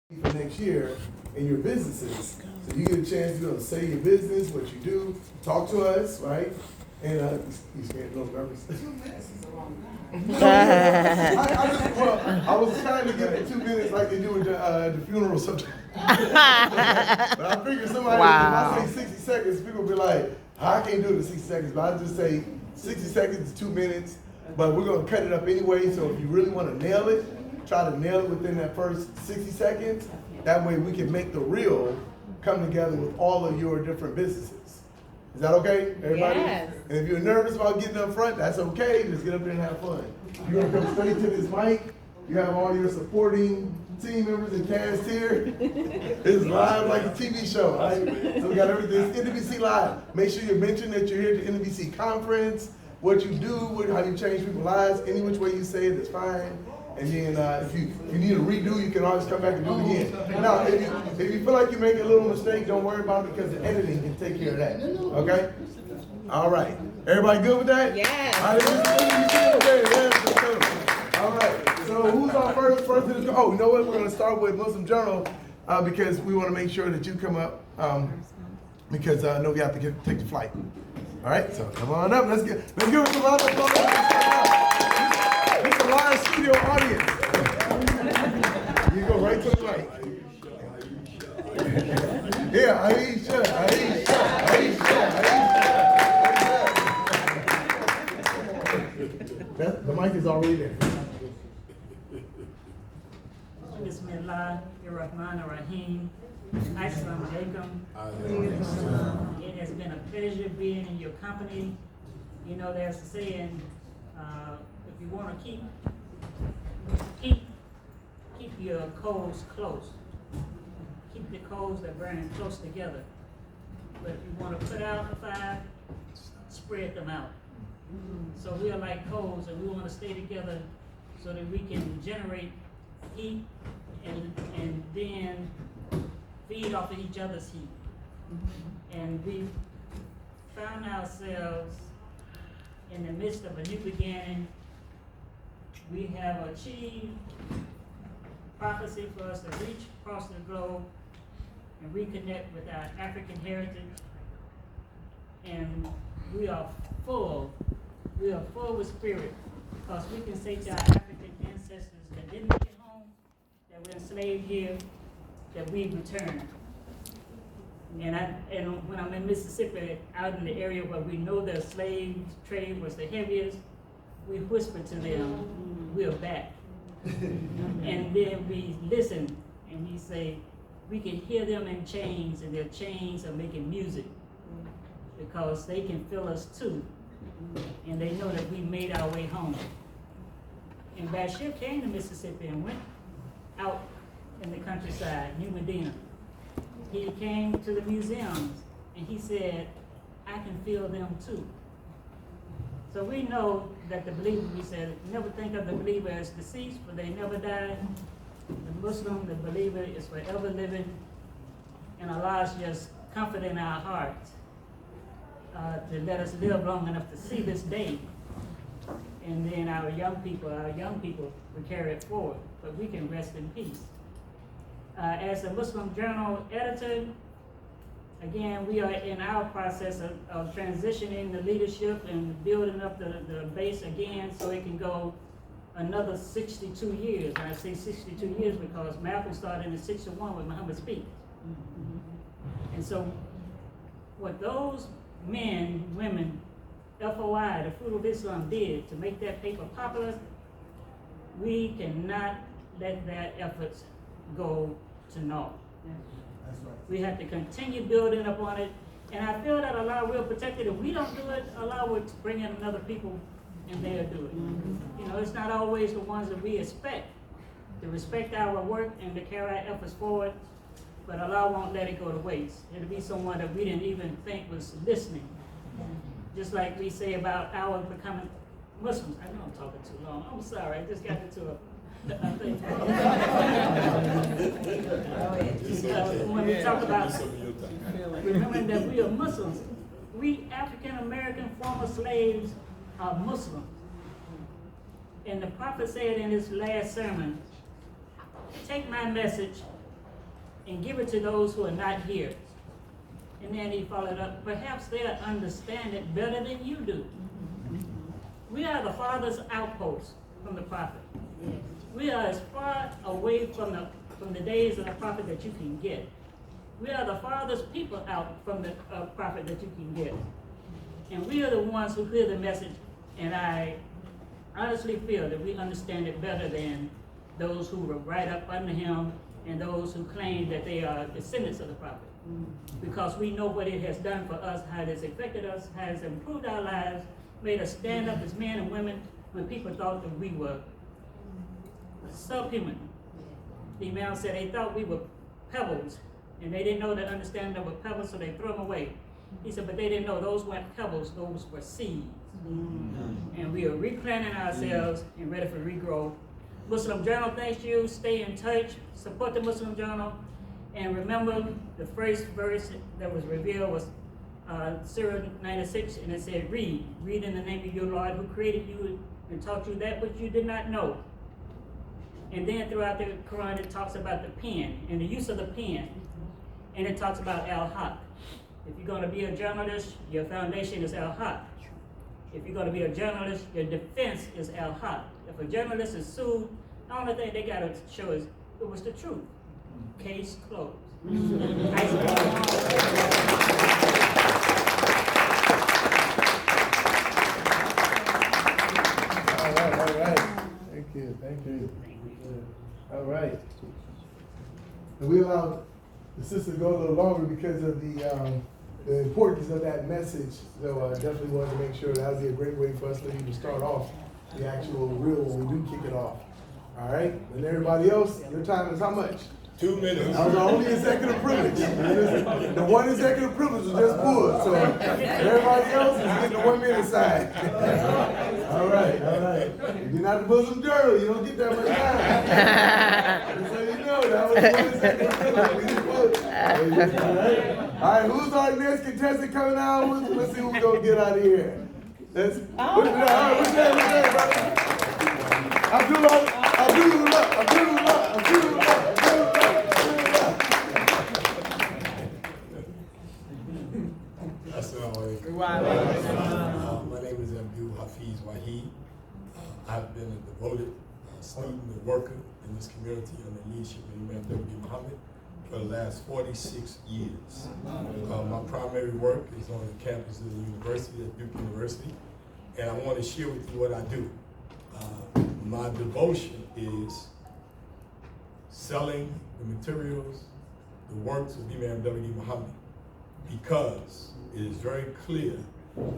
for next year in your businesses. So you get a chance to say your business, what you do, talk to us, right? And you scared, a little nervous. 2 minutes is a long time. I was trying to get the 2 minutes like they do at the funeral sometimes. But I figured somebody, if I say 60 seconds, people will be like, I can't do it in 60 seconds, but I just say 60 seconds to 2 minutes. But we're going to cut it up anyway, so if you really want to nail it, try to nail it within that first 60 seconds. That way we can make the reel come together with all of your different businesses. Is that okay, everybody? Yes. And if you're nervous about getting up front, that's okay. Just get up there and have fun. You're going to come straight to this mic. You have all your supporting team members and cast here. It's live like a TV show, right? So we got everything. It's NWC Live. Make sure you mention that you're here at the NWC conference, what you do, how you change people's lives. Any which way you say it is fine. And then if you need a redo, you can always come back and do it again. Now, if you feel like you make a little mistake, don't worry about it because the editing can take care of that. Okay? All right. Everybody good with that? Yes. All right. So who's our first person to go? Oh, you know what? We're going to start with Muslim Journal because we want to make sure that you come up because I know we have to take the flight. All right. So come on up. Let's give it some round of applause. This is a live studio audience. You go right to the mic. Yeah, Aisha. The mic is already there. Bismillah, Ar-Rahman Ar-Rahim. Assalamu alaikum. It has been a pleasure being in your company. You know, there's a saying, if you want to keep your coals close. Keep the coals that burn close together. But if you want to put out the fire, spread them out. So we are like coals, and we want to stay together so that we can generate heat and then feed off of each other's heat. And we found ourselves in the midst of a new beginning. We have achieved prophecy for us to reach across the globe and reconnect with our African heritage. And we are full with spirit, because we can say to our African ancestors that didn't make it home, that were enslaved here, that we've returned. And when I'm in Mississippi, out in the area where we know the slave trade was the heaviest, we whisper to them, we're back. And then we listen, and we say, we can hear them in chains, and their chains are making music, because they can feel us too. And they know that we made our way home. And Bashir came to Mississippi and went out in the countryside, New Medina. He came to the museums and he said, I can feel them too. So we know that the believer, we said, never think of the believer as deceased, for they never die. The Muslim, the believer, is forever living, and Allah's just comforting our hearts to let us live long enough to see this day. And then our young people will carry it forward, but we can rest in peace. As a Muslim Journal editor, again, we are in our process of transitioning the leadership and building up the base again so it can go another 62 years. And I say 62 years because Malcolm started in 61 with Muhammad Speak. And so what those men, women, FOI, the Fruit of Islam, did to make that paper popular, we cannot let their efforts go to naught. That's right. We have to continue building upon it, and I feel that Allah will protect it. If we don't do it, Allah will bring in other people and they'll do it. You know, it's not always the ones that we expect to respect our work and to carry our efforts forward, but Allah won't let it go to waste. It'll be someone that we didn't even think was listening. Just like we say about our becoming Muslims. I know I'm talking too long. I'm sorry, I just got into a thing. When we talk about remembering that we are Muslims, we African American former slaves are Muslims. And the prophet said in his last sermon, take my message and give it to those who are not here. And then he followed up, perhaps they'll understand it better than you do. We are the Father's outpost from the prophet. We are as far away from the days of the prophet that you can get. We are the Father's people out from the prophet that you can get. And we are the ones who hear the message, and I honestly feel that we understand it better than those who were right up under him and those who claim that they are descendants of the prophet. Because we know what it has done for us, how it has affected us, has improved our lives, made us stand up as men and women when people thought that we were subhuman. The Imam said they thought we were pebbles, and they didn't know that understand that were pebbles, so they threw them away. He said, but they didn't know those weren't pebbles, those were seeds. And we are replanting ourselves and ready for regrowth. Muslim Journal thanks you. Stay in touch. Support the Muslim Journal. And remember, the first verse that was revealed was Surah 96, and it said, read in the name of your Lord who created you and taught you that which you did not know. And then throughout the Quran, it talks about the pen and the use of the pen. And it talks about al-haq. If you're going to be a journalist, your foundation is al-haq. If you're going to be a journalist, your defense is al-haq. If a journalist is sued, the only thing they got to show is it was the truth. Case closed. All right. Thank you. All right. And we allowed the sister to go a little longer because of the importance of that message. So I definitely wanted to make sure that would be a great way for us to even start off the actual real when we do kick it off. All right. And everybody else, your time is how much? 2 minutes. I was the only executive privilege. The one executive privilege was just pulled. So everybody else is getting the 1 minute side. All right. If you're not the Muslim Journal, you don't get that much time. Just so you know, that was the one executive privilege. We just pulled. All right, who's our next contestant coming out? Let's see who we're going to get out of here. What's your name, brother? Abdullah. My name is Abdul Hafiz Waheed. I've been a devoted student and worker in this community under the leadership of Imam W. Muhammad for the last 46 years. My primary work is on the campus of the university, at Duke University, and I want to share with you what I do. My devotion is selling the materials, the works of Imam W. Muhammad, because it is very clear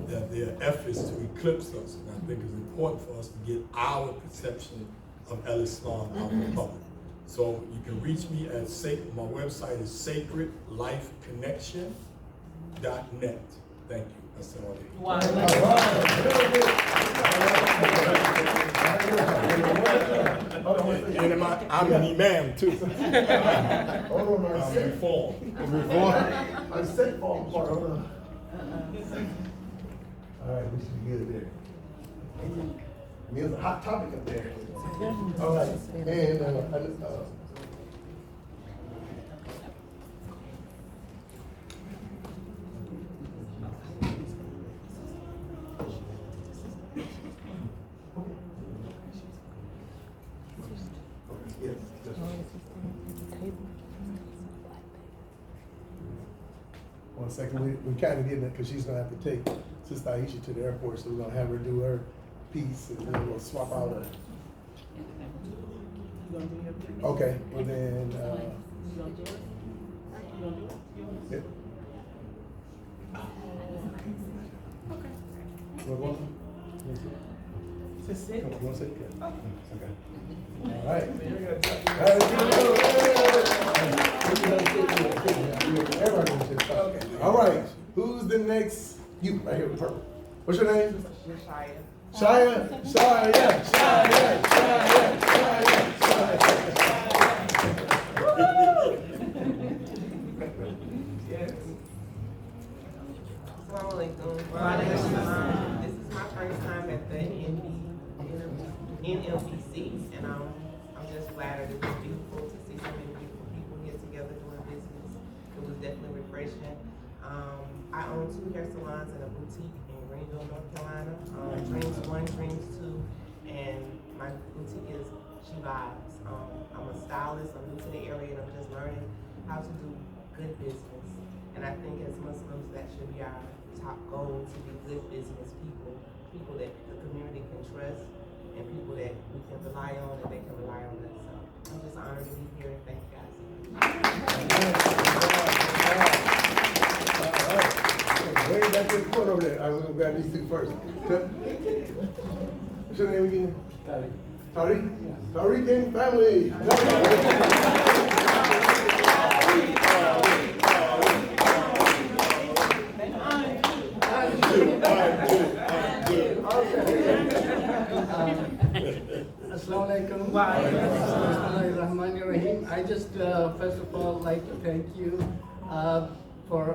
that there are efforts to eclipse us, and I think it's important for us to get our perception of Al-Islam, our republic. So you can reach me at my website is sacredlifeconnection.net. Thank you. Assalamu alaikum. And I'm an imam too. Hold on, I'm reformed. I'm sick for part. Hold on. All right, we should be good there. I mean, it's a hot topic up there. All right, and yes. One second, we kind of getting it because she's gonna have to take Sister Aisha to the airport, so we're gonna have her do her piece, and then we'll swap out her. Okay, well then, yeah. To sit? You want to sit? Yeah. Okay. All right. Everybody gonna sit. Okay. All right. Who's the next? You right here with purple. What's your name? Shia. This is my first time at the NLBC, and I'm just flattered. It was beautiful to see so many beautiful people get together doing celebration. I own 2 hair salons and a boutique in Greenville, North Carolina. Dreams 1, Dreams 2, and my boutique is She Vibes. I'm a stylist, I'm new to the area, and I'm just learning how to do good business. And I think as Muslims, that should be our top goal, to be good business people, people that the community can trust, and people that we can rely on and they can rely on us. So I'm just honored to be here, and thank you guys so much. Way back to the front over there. I'm gonna grab these two first. What's your name again? Tariq. Tariq? Tariq and family. Assalamualaikum. Bismillahirrahmanirrahim. I just first of all like to thank you for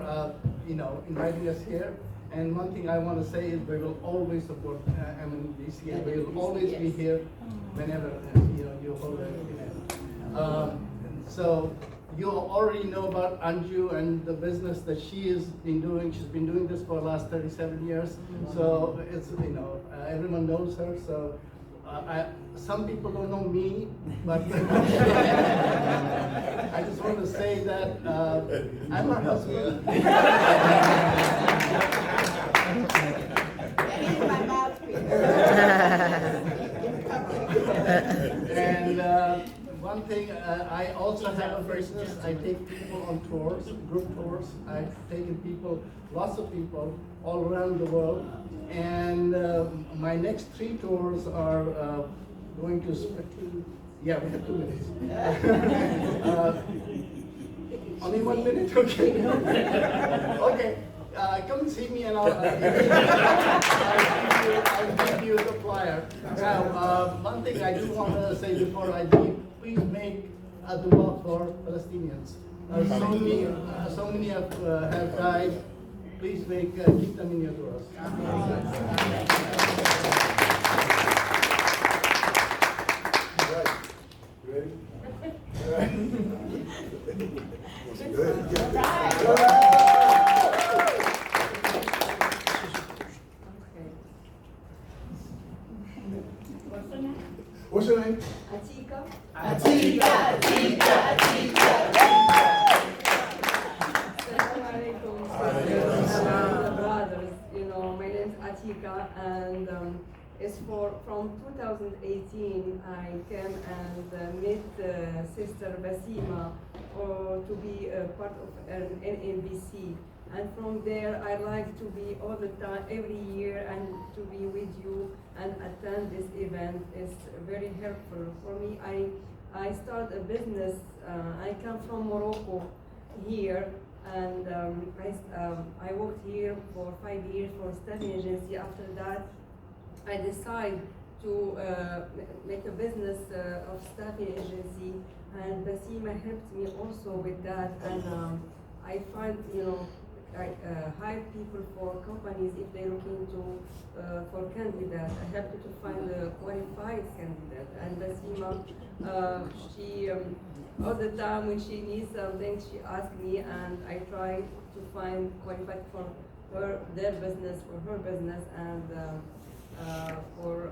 inviting us here. And one thing I want to say is we will always support MNBC, and we will always be here whenever you hold an event. So you already know about Anju and the business that she has been doing. She's been doing this for the last 37 years. So it's everyone knows her. So some people don't know me, but I just want to say that I'm her husband. And one thing, I also have a business. I take people on tours, group tours. I've taken people, lots of people, all around the world. And my next 3 tours are going to. Yeah, we have 2 minutes. Only 1 minute, okay. Okay. Come see me and I'll give you the flyer. Now, one thing I do want to say before I leave, please make a dua for Palestinians. So many have died. Please keep them in your duas. Ready? What's your name? Atika. Atika. Brothers, my name is Atika, and it's from 2018 I came and met Sister Basima to be a part of an NNBC. And from there, I like to be all the time, every year, and to be with you and attend this event. It's very helpful for me. I start a business. I come from Morocco here, and I worked here for 5 years for a staffing agency. After that, I decided to make a business of staffing agency, and Basima helped me also with that. And I find, I hire people for companies if they're looking for candidates. I help to find a qualified candidate. And Basima, she all the time when she needs something, she asks me, and I try to find qualified for their business, for her business, and for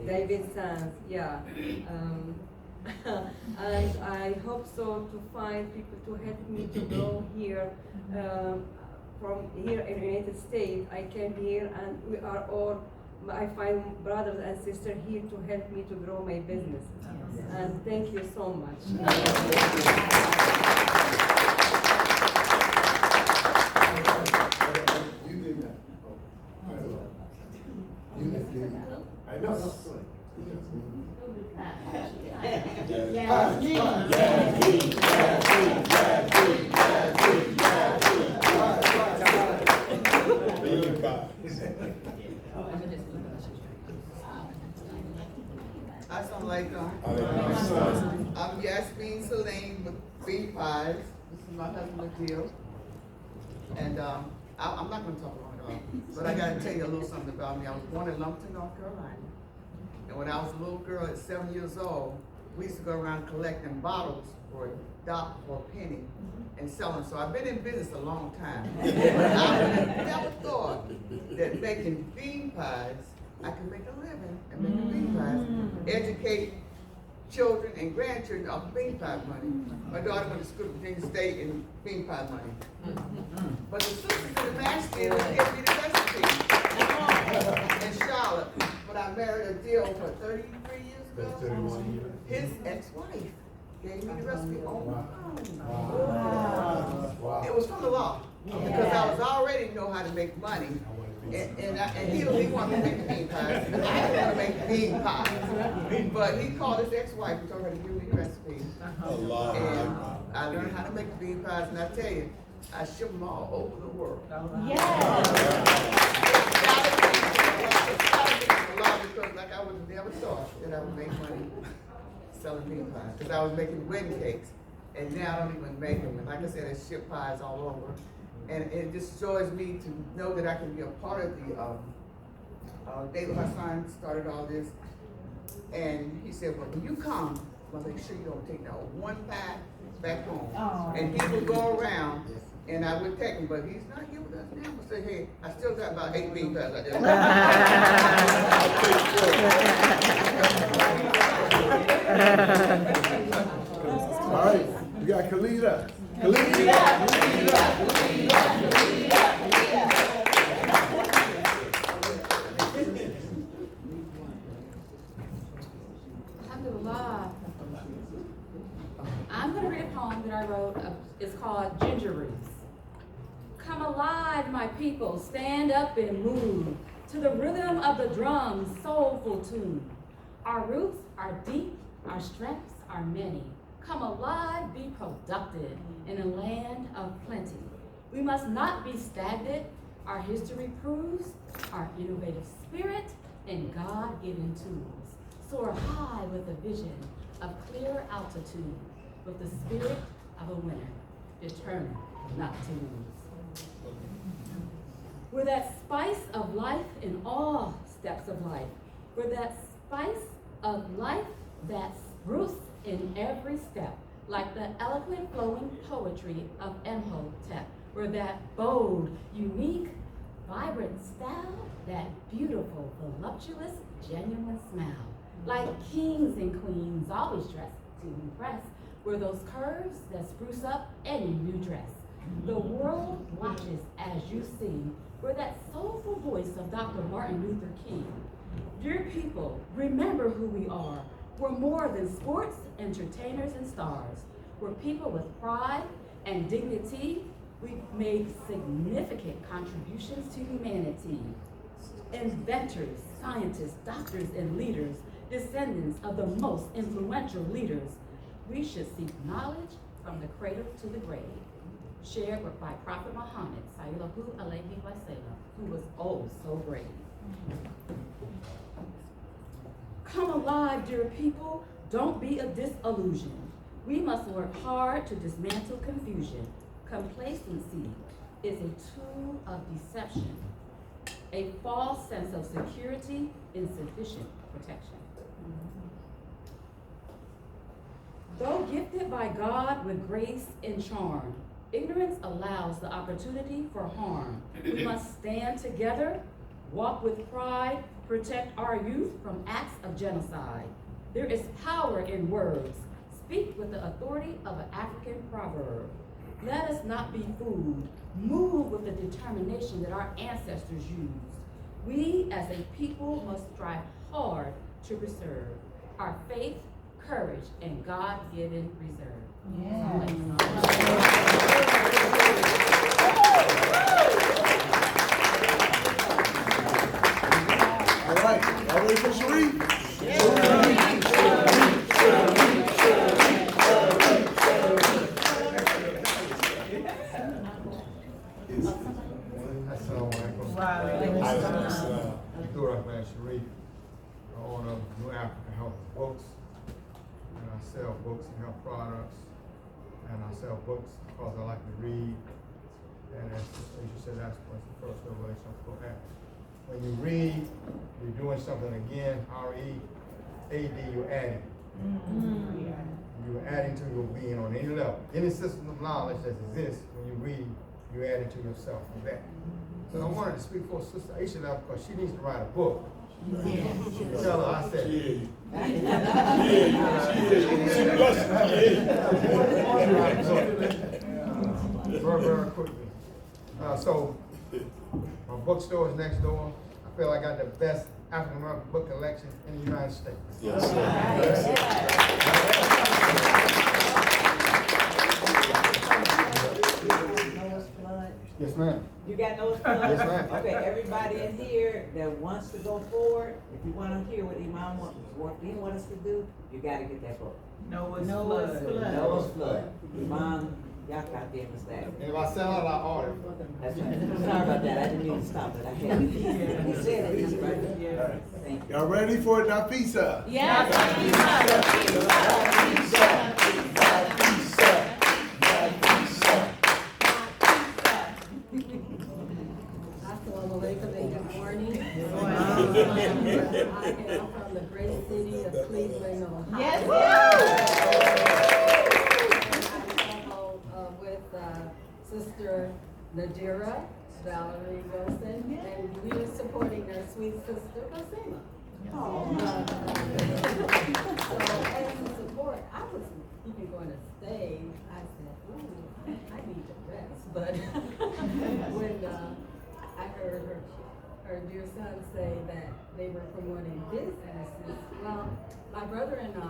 David Sands, yeah. And I hope so to find people to help me to grow here. From here in the United States, I came here, and we are all, I find brothers and sisters here to help me to grow my business. And thank you so much. You did that. You did that. I know. Assalamualaikum. I'm Yasmin Salim with Beef Pies. This is my husband, Adil. And I'm not going to talk long at all, but I got to tell you a little something about me. I was born in Lumberton, North Carolina. And when I was a little girl at 7 years old, we used to go around collecting bottles for $1 or a penny and selling. So I've been in business a long time. But I never thought that making bean pies, I could make a living and making bean pies, educate children and grandchildren off bean pie money. My daughter went to school at Virginia State and bean pie money. But the sisters in the match did give me the recipe in Charlotte. But I married a deal for 33 years ago. His ex-wife gave me the recipe on my phone. Wow. It was from the law, because I was already know how to make money. And he wanted to make the bean pies, and I didn't want to make the bean pies. But he called his ex-wife and told her to give me the recipe. And I learned how to make the bean pies, and I tell you, I ship them all over the world. It's gotta be a lot, because like I would have never thought that I would make money selling bean pies, because I was making wedding cakes, and now I don't even make them. And like I said, I ship pies all over. And it just joys me to know that I can be a part of the, David Hassan started all this. And he said, well, when you come, well, make sure you don't take no one pie back home. And he would go around, and I would take him, but he's not here with us now. I say, hey, I still got about 8 bean pies out there. All right, we got Khalida. Khalida. Alhamdulillah. I'm going to read a poem that I wrote. It's called Ginger Roots. Come alive, my people, stand up and move to the rhythm of the drum's soulful tune. Our roots are deep, our strengths are many. Come alive, be productive in a land of plenty. We must not be stagnant. Our history proves our innovative spirit and God-given tools. Soar high with a vision of clear altitude, with the spirit of a winner, determined not to lose. We're that spice of life in all steps of life. We're that spice of life that's roots in every step, like the eloquent flowing poetry of Imhotep. We're that bold, unique, vibrant style, that beautiful, voluptuous, genuine smile. Like kings and queens, always dressed to impress. We're those curves that spruce up any new dress. The world watches as you sing. We're that soulful voice of Dr. Martin Luther King. Dear people, remember who we are. We're more than sports, entertainers, and stars. We're people with pride and dignity. We've made significant contributions to humanity. Inventors, scientists, doctors, and leaders, descendants of the most influential leaders. We should seek knowledge from the cradle to the grave. Shared by Prophet Muhammad, Sallallahu Alaihi Wasallam, who was oh so brave. Come alive, dear people. Don't be a disillusion. We must work hard to dismantle confusion. Complacency is a tool of deception, a false sense of security, insufficient protection. Though gifted by God with grace and charm, ignorance allows the opportunity for harm. We must stand together, walk with pride, protect our youth from acts of genocide. There is power in words. Speak with the authority of an African proverb. Let us not be fooled. Move with the determination that our ancestors used. We as a people must strive hard to preserve our faith, courage, and God-given reserve. All right, y'all ready for Sharif? Rahman Sharif, the owner of New African Health Books, and I sell books and health products, and I sell books because I like to read, and as you said, that's the first revelation of the Quran. When you read, you're doing something again, R-E-A-D, you're adding. You're adding to your being on any level. Any system of knowledge that exists, when you read, you're adding to yourself from that. So I wanted to speak for Sister Aisha now because she needs to write a book. Tell her I said. Very quickly. So my bookstore is next door. I feel I got the best African American book collection in the United States. Yes, sir. Yes, ma'am. You got those funds? Yes, ma'am. Okay, everybody in here that wants to go forward, if you wanna hear what Imam want us to do, you gotta get that book. Noah's Noah's Flood. Imam, y'all got them as that. And if I sell out, I order. That's right. Sorry about that, I didn't mean to stop it, I had to. He said it, he's right. Thank you. Y'all ready for Nafisa? Yes. Assalamu alaikum and good morning. I am from the great city of Cleveland, Ohio. Yes. With Sister Nadira Valerie Wilson, and we are supporting our sweet sister Basima. So as a support, I was even going to stay. I said, ooh, I need to rest. But when I heard her dear son say that they were promoting businesses, well, my brother and I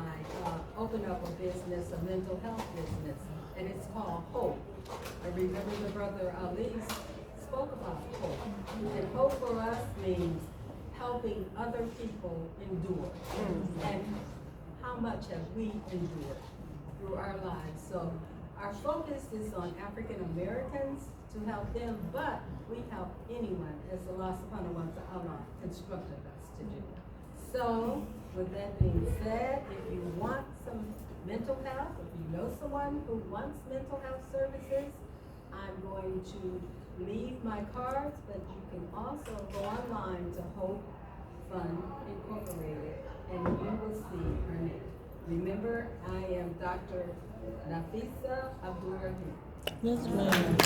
opened up a business, a mental health business, and it's called Hope. I remember the brother Ali spoke about hope. And hope for us means helping other people endure. And how much have we endured through our lives? So our focus is on African Americans to help them, but we help anyone as Allah subhanahu wa ta'ala instructed us to do. So with that being said, if you want some mental health, if you know someone who wants mental health services, I'm going to leave my cards, but you can also go online to Hope Fund Incorporated, and you will see her name. Remember, I am Dr. Nafisa Abdul-Rahim. Yes, ma'am.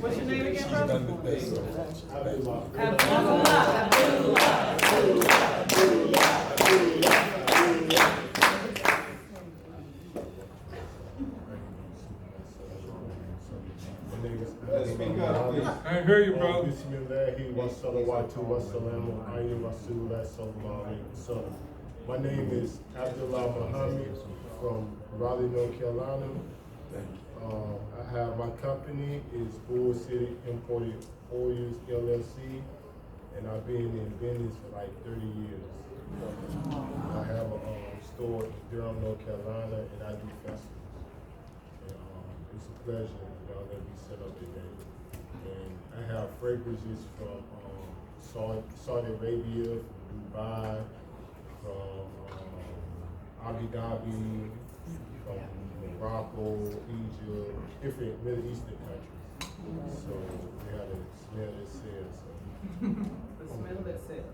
What's your name again, brother? I hear you, bro. My name is Abdullah Muhammad from Raleigh, North Carolina. I have my company is Bull City Imported Oils LLC, and I've been in business for like 30 years. I have a store in Durham, North Carolina, and I do festivals. And, it's a pleasure, y'all, let me set up today. And I have fragrances from Saudi Arabia, from Dubai, from Abu Dhabi, from Morocco, Egypt, different Middle Eastern countries. So we had to smell that sales. The smell that sells.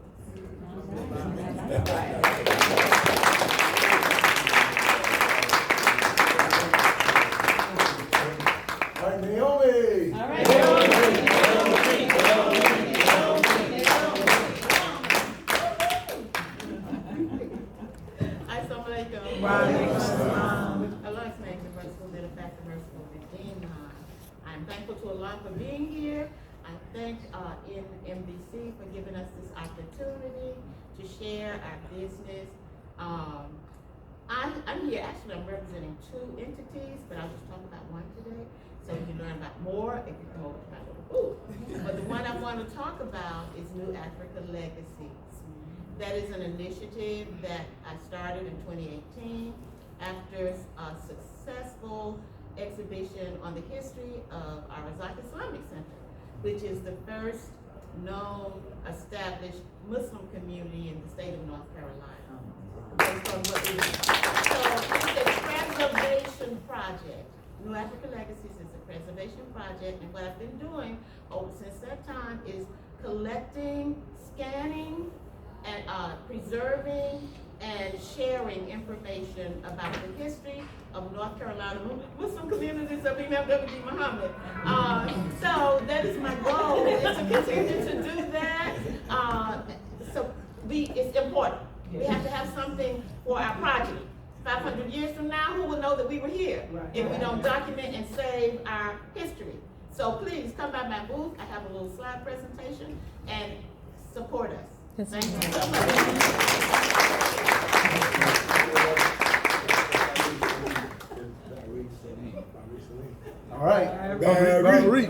All right, Naomi. All right. Allah's name is merciful, benefactor, merciful, redeemed. I'm thankful to Allah for being here. I thank NBC for giving us this opportunity to share our business. I'm here, actually I'm representing two entities, but I'll just talk about one today. So you can learn about more if you come over to my little booth. But the one I want to talk about is New Africa Legacies. That is an initiative that I started in 2018 after a successful exhibition on the history of our Razak Islamic Center, which is the first known established Muslim community in the state of North Carolina. Based on what we so it's a preservation project. New Africa Legacies is a preservation project, and what I've been doing since that time is collecting, scanning, and preserving and sharing information about the history of North Carolina Muslim communities of Imam W.D. Muhammad. So that is my goal, is to continue to do that. It's important. We have to have something for our progeny. 500 years from now, who will know that we were here if we don't document and save our history? So please come by my booth. I have a little slide presentation and support us. Thank you so All right. Barry.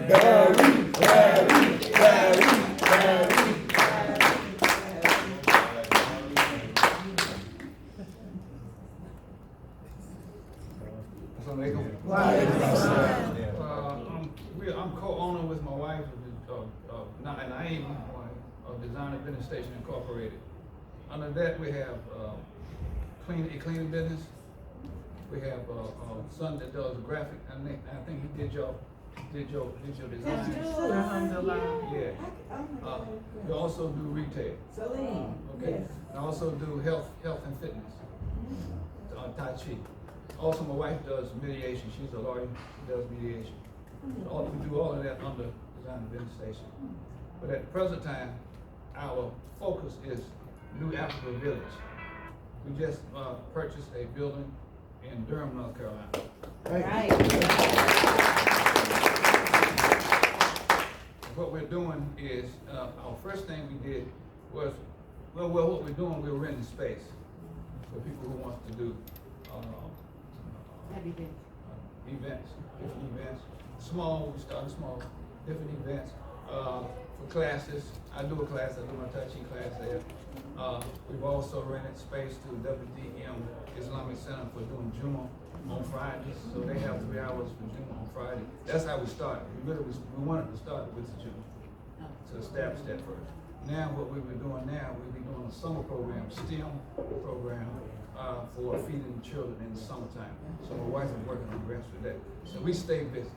I'm co-owner with my wife and I am my wife of Design Administration Incorporated. Under that, we have a cleaning business. We have a son that does graphic, and I think he did your design. Yeah. We also do retail. Okay. I also do health and fitness. Tai Chi. Also, my wife does mediation. She's a lawyer. She does mediation. We do all of that under Design Administration. But at the present time, our focus is New Africa Village. We just purchased a building in Durham, North Carolina. Right. What we're doing is, our first thing we did was, what we're doing, we're renting space for people who want to do events, different events. Small, we started small, different events. For classes, I do a class, I do my Tai Chi class there. We've also rented space to WDM Islamic Center for doing Juma on Fridays. So they have 3 hours for Juma on Friday. That's how we started. We wanted to start with the Juma, to establish that first. Now what we'll be doing now, we'll be doing a summer program, STEM program, for feeding children in the summertime. So my wife is working on grants for that. So we stay busy.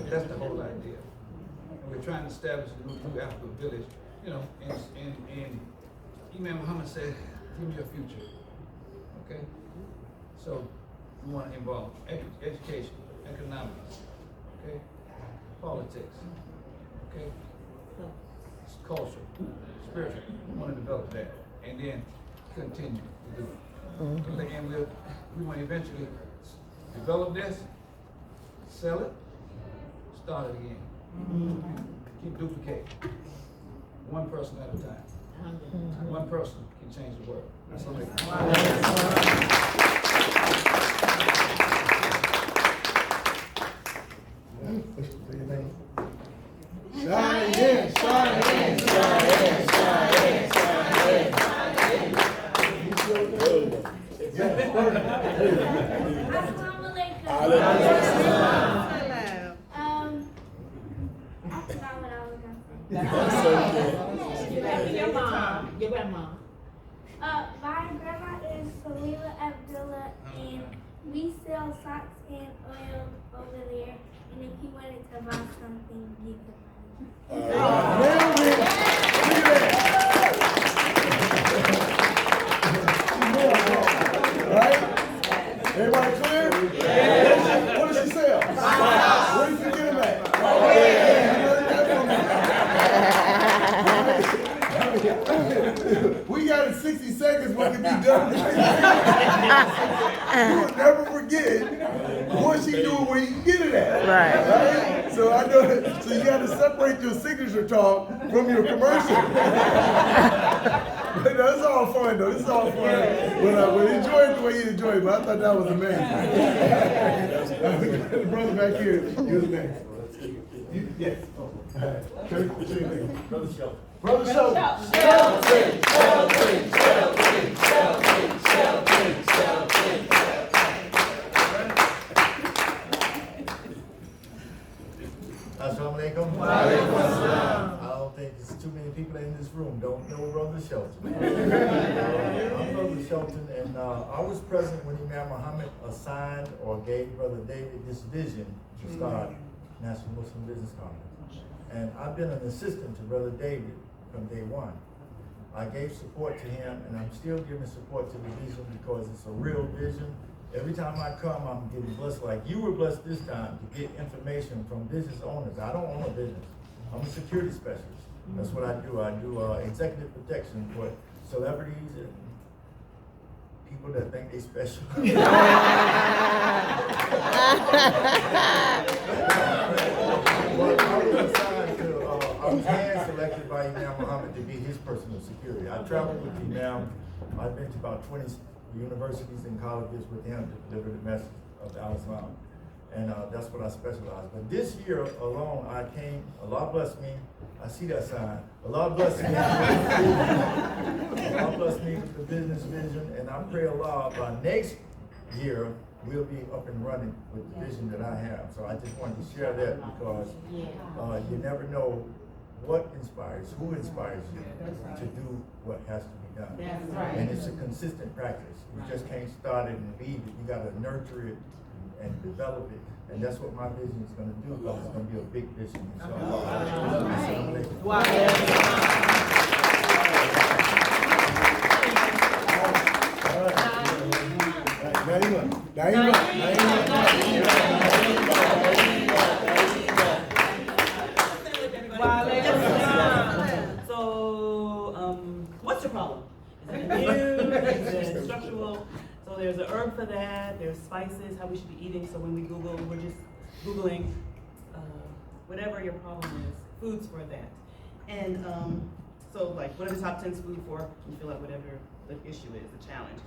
That's the whole idea. And we're trying to establish a new Africa village. You know, and Imam Muhammad said, give me a future. Okay? So we want to involve education, economics, okay? Politics, okay? Culture, spiritual. We want to develop that. And then continue to do it. And we want to eventually develop this, sell it, start it again. Keep duplicating. One person at a time. One person can change the world. That's what Cheyenne, Cheyenne, Cheyenne, Cheyenne, Cheyenne. Your mom, your grandma. My grandma is Salila Abdullah, and we sell socks and oil over there. And if you wanted to buy something, you could buy it. Right? Everybody clear? Yeah. What does she sell? Where did you get them at? We got in 60 seconds what can be done. You will never forget what she doing where you can get it at. Right? So I know, so you got to separate your signature talk from your commercial. But no, it's all fun though. It's all fun. But enjoy it the way you enjoy it. But I thought that was amazing. The brother back here, you was next. Yes. Brother Shelton. Brother Shelton. Shelton. Shelton. Shelton. Shelton. Shelton. Shelton. Assalamu alaikum. Wa alaikum assalam. don't know Brother Shelton. I'm Brother Shelton, and I was present when Imam Muhammad assigned or gave Brother David this vision to start National Muslim Business Conference. And I've been an assistant to Brother David from day one. I gave support to him, and I'm still giving support to the vision because it's a real vision. Every time I come, I'm getting blessed like you were blessed this time to get information from business owners. I don't own a business. I'm a security specialist. That's what I do. I do executive protection for celebrities and people that think they special. I was hand selected by Imam Muhammad to be his personal security. I traveled with Imam. I've been to about 20 universities and colleges with him to deliver the message of Al-Islam. And that's what I specialize. But this year alone, I came, Allah bless me. I see that sign. Allah bless me. Allah bless me with the business vision. And I pray Allah by next year, we'll be up and running with the vision that I have. So I just wanted to share that because you never know what inspires, who inspires you to do what has to be done. That's right. And it's a consistent practice. You just can't start it and leave it. You gotta nurture it and develop it. And that's what my vision is gonna do, because it's gonna be a big vision. So, what's your problem? Is it immune? Is it structural? So there's an herb for that. There's spices, how we should be eating. So when we Google, we're just Googling whatever your problem is, foods for that. And so like, what are the top 10 food for? You feel like whatever the issue is, the challenge.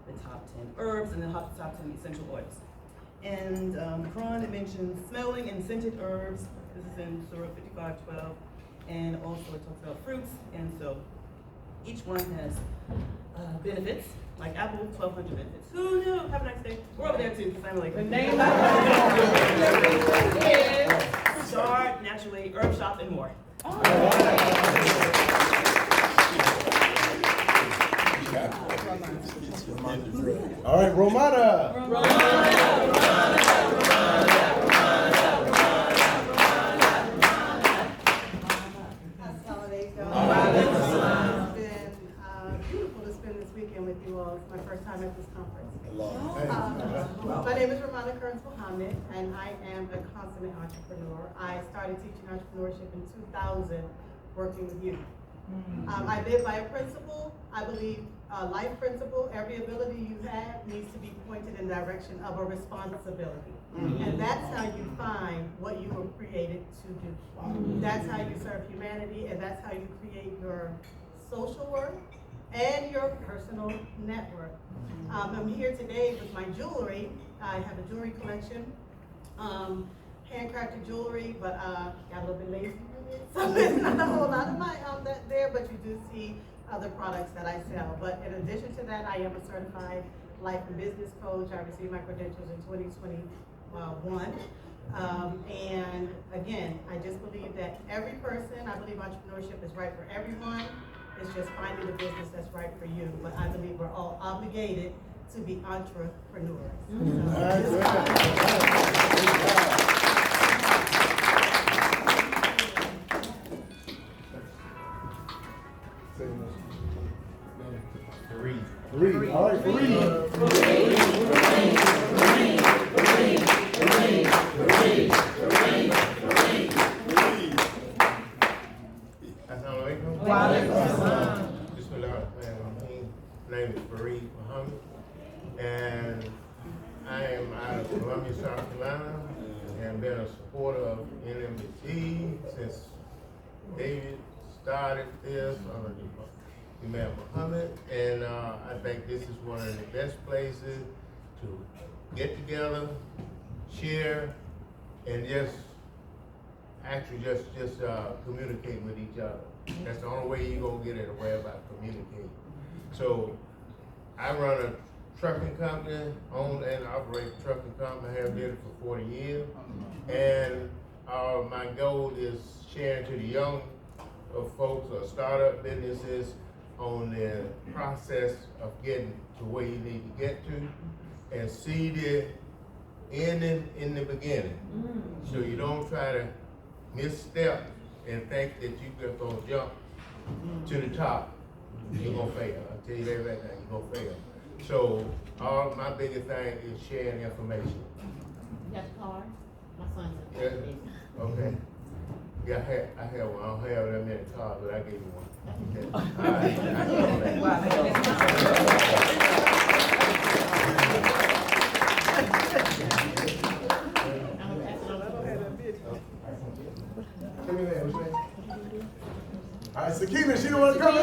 The top 10 herbs and the top 10 essential oils. And the Quran, it mentions smelling and scented herbs. This is in Surah 55:12. And also it talks about fruits. And so each one has benefits. Like apple, 1,200 benefits. Who knew? Have a nice day. We're over there too. Assalamu alaikum. The name is Start Naturally, Herb Shop, and more. All right, Romana. It's been beautiful to spend this weekend with you all. It's my first time at this conference. My name is Romana Kearns Muhammad, and I am a consummate entrepreneur. I started teaching entrepreneurship in 2000, working with youth. I live by a principle. I believe a life principle. Every ability you have needs to be pointed in the direction of a responsibility. And that's how you find what you were created to do. That's how you serve humanity, and that's how you create your social work and your personal network. I'm here today with my jewelry. I have a jewelry collection, handcrafted jewelry, but got a little bit lazy with it, so there's not a whole lot of my that there, but you do see other products that I sell. But in addition to that, I am a certified life and business coach. I received my credentials in 2021. And again, I just believe that every person, I believe entrepreneurship is right for everyone. It's just finding the business that's right for you. But I believe we're all obligated to be entrepreneurs. Fareed. All right, Fareed. My name is Fareed Muhammad, and I am out of Columbia, South Carolina, and been a supporter of NMBC since David started this under Imam Muhammad, and I think this is one of the best places to get together, share, and just communicate with each other. That's the only way you're gonna get it away about communicating. So I run a trucking company, own and operate a trucking company. I have been for 40 years. And my goal is sharing to the young of folks or startup businesses on their process of getting to where you need to get to, and see the ending in the beginning. So you don't try to misstep and think that you're just gonna jump to the top. You're gonna fail. I'll tell you that right now, you're gonna fail. So all my biggest thing is sharing information. You got the card? My son's a Yeah, okay. Yeah, I have one. I don't have that many cards, but I gave you one. Okay. All right. Give me that, what's your name? All right, Sakina, she don't want to come.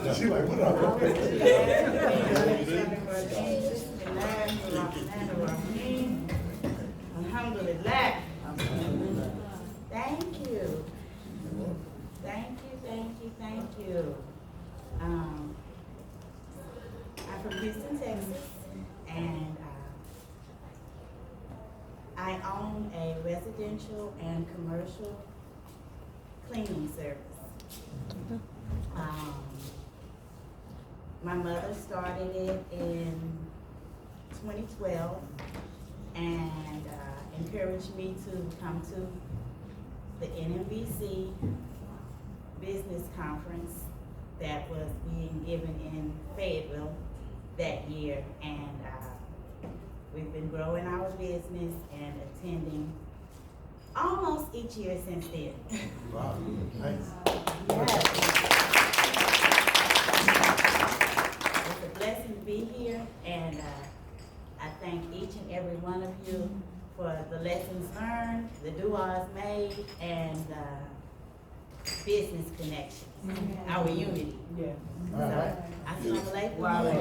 Let's She like, what up? Alhamdulillah. Thank you. Thank you, thank you, thank you. I'm from Houston, Texas, and I own a residential and commercial cleaning service. My mother started it in 2012 and encouraged me to come to the NMBC business conference that was being given in Fayetteville that year, and we've been growing our business and attending almost each year since then. Wow, nice. Yes. It's a blessing to be here, and I thank each and every one of you for the lessons learned, the du'as made, and business connections, our unity. Yeah. So, assalamu alaikum.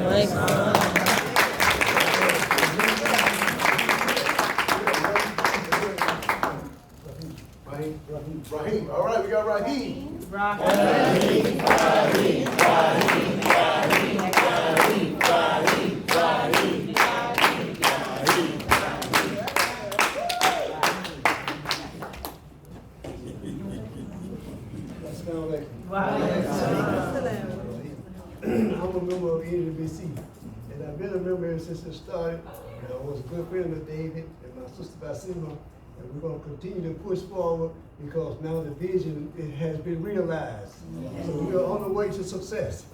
Raheem. All right, we got Raheem. I'm a member of NWBC, and I've been a member ever since it started. And I was a good friend of David and my sister Basima, and we're going to continue to push forward because now the vision has been realized. So we are on the way to success.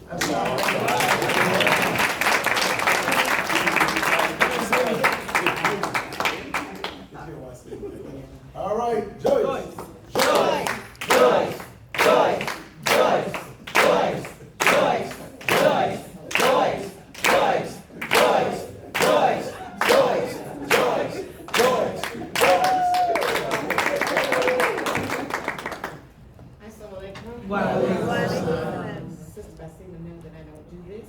All right, Joyce. Joyce. Joyce. Joyce. Joyce. Joyce. Joyce. Joyce. Joyce. Joyce. Joyce. Joyce. Joyce. Joyce. Joyce. Assalamu alaikum. Wa alaikum. Sister Basima knows that I don't do this.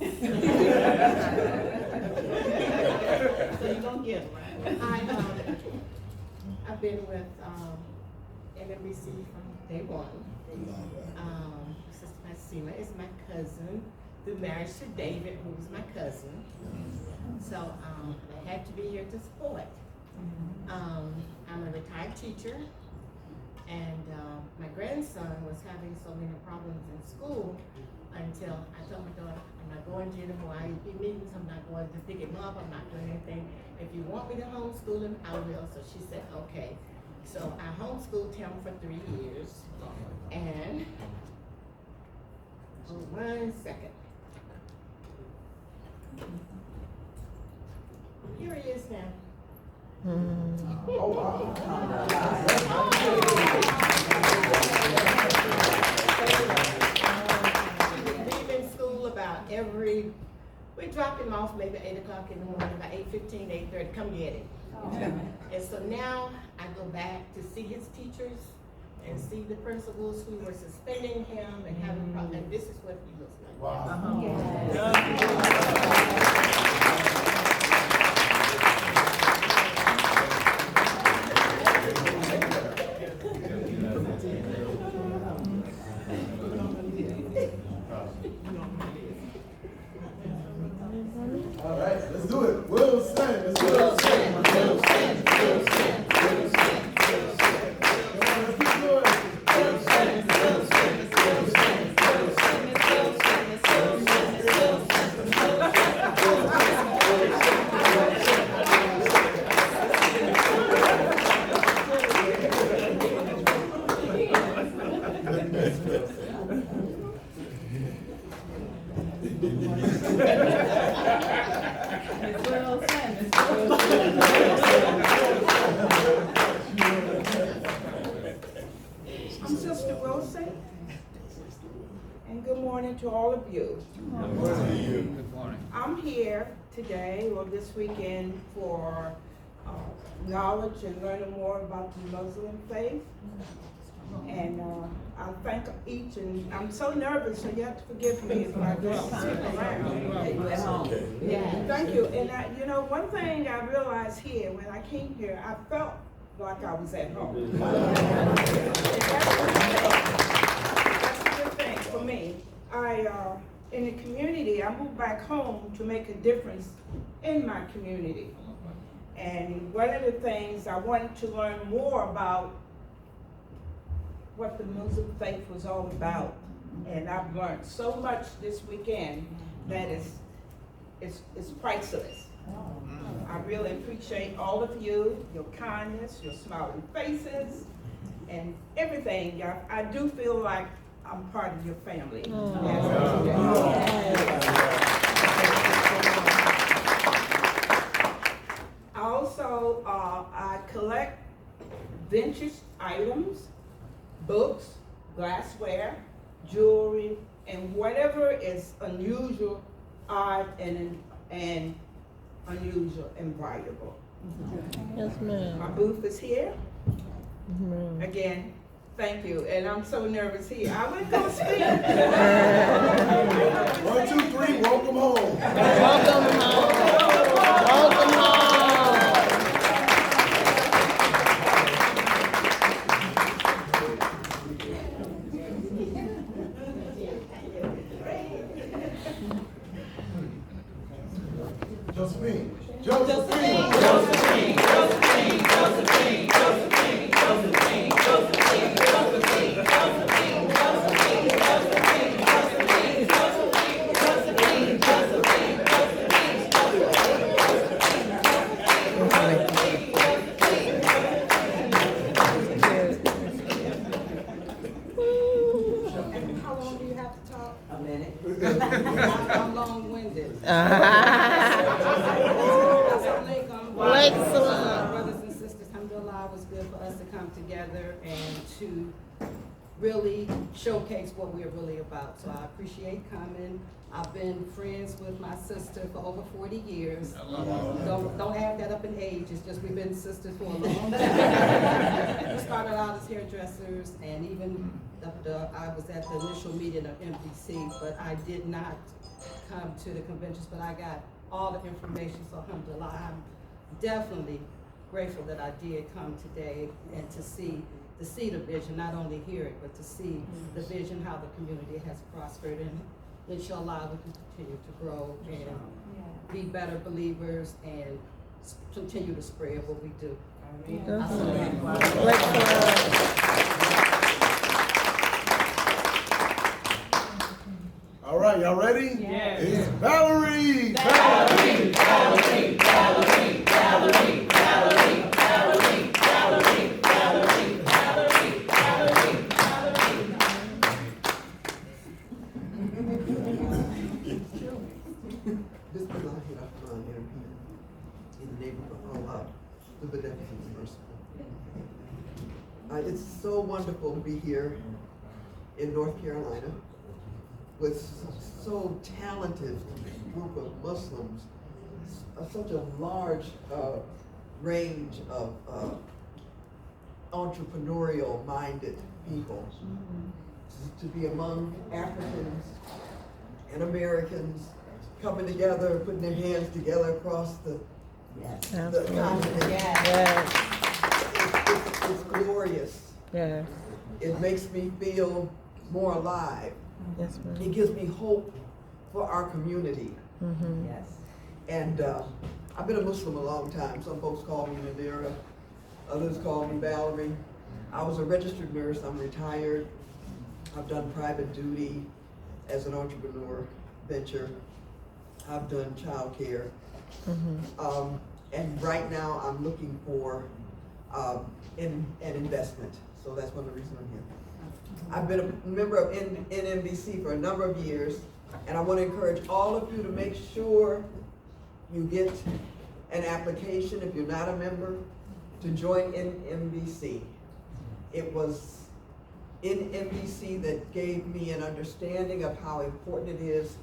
So you're going to get it, right? I've been with NWBC from day one. Sister Basima is my cousin through marriage to David, who was my cousin. So I had to be here to support. I'm a retired teacher, and my grandson was having so many problems in school until I told my daughter, I'm not going to any more IEP meetings, I'm not going to pick him up, I'm not doing anything. If you want me to homeschool him, I will. So she said, okay. So I homeschooled him for 3 years, and, oh, 1 second. Here he is now. Oh, wow. Leaving school about we drop him off maybe 8 o'clock in the morning, about 8:15, 8:30, come get him. And so now I go back to see his teachers and see the principals who were suspending him and having problems, and this is what he looks like. Wow. All right, let's do it. Wilson, let's do it. Wilson, Wilson, Wilson, Wilson, Wilson. Come on, let's keep going. Wilson, Wilson, Wilson, Wilson, I'm Sister Wilson, and good morning to all of you. Good morning. Good morning. I'm here today or this weekend for knowledge and learning more about the Muslim faith. And I thank each, and I'm so nervous, so you have to forgive me if I just sit around. Yeah, thank you. And you know, one thing I realized here, when I came here, I felt like I was at home. That's a good thing for me. In the community, I moved back home to make a difference in my community. And one of the things I wanted to learn more about what the Muslim faith was all about. And I've learned so much this weekend that it's priceless. I really appreciate all of you, your kindness, your smiling faces, and everything. I do feel like I'm part of your family. Also, I collect vintage items, books, glassware, jewelry, and whatever is unusual, odd, and unusual and valuable. Yes, ma'am. My booth is here. Again, thank you. And I'm so nervous here. I wasn't gonna speak. 1, 2, 3, welcome home. Welcome home. Welcome home. Josephine. Josephine. Josephine. Josephine. Josephine. Josephine. Josephine. Josephine. Josephine. Josephine. Josephine. Josephine. Josephine. Josephine. Josephine. And how long do you have to talk? A minute. I'm long-winded. Blake Brothers and sisters, alhamdulillah, it was good for us to come together and to really showcase what we're really about. So I appreciate coming. I've been friends with my sister for over 40 years. Don't add that up in age, it's just we've been sisters for a long time. We started out as hairdressers, and even I was at the initial meeting of MPC, but I did not come to the conventions, but I got all the information, so alhamdulillah, I'm definitely grateful that I did come today and to see the vision, not only hear it, but to see the vision, how the community has prospered, and inshallah we can continue to grow and be better believers and continue to spread what we do. All right, y'all ready? Yes. It's Valerie. Valerie. Valerie. Valerie. Valerie. Valerie. Valerie. Valerie. Valerie. Valerie. Valerie. In the name of Allah, the beneficent and merciful. It's so wonderful to be here in North Carolina with so talented group of Muslims, such a large range of entrepreneurial minded people. To be among Africans and Americans coming together, putting their hands together across the continent. It's glorious. Yes. It makes me feel more alive. Yes, ma'am. It gives me hope for our community. Mm-hmm. Yes. And I've been a Muslim a long time. Some folks call me Nadira, others call me Valerie. I was a registered nurse. I'm retired. I've done private duty as an entrepreneur venture. I've done childcare. Mm-hmm. And right now I'm looking for an investment. So that's one of the reasons I'm here. I've been a member of NMBC for a number of years, and I want to encourage all of you to make sure you get an application, if you're not a member, to join NMBC. It was NMBC that gave me an understanding of how important it is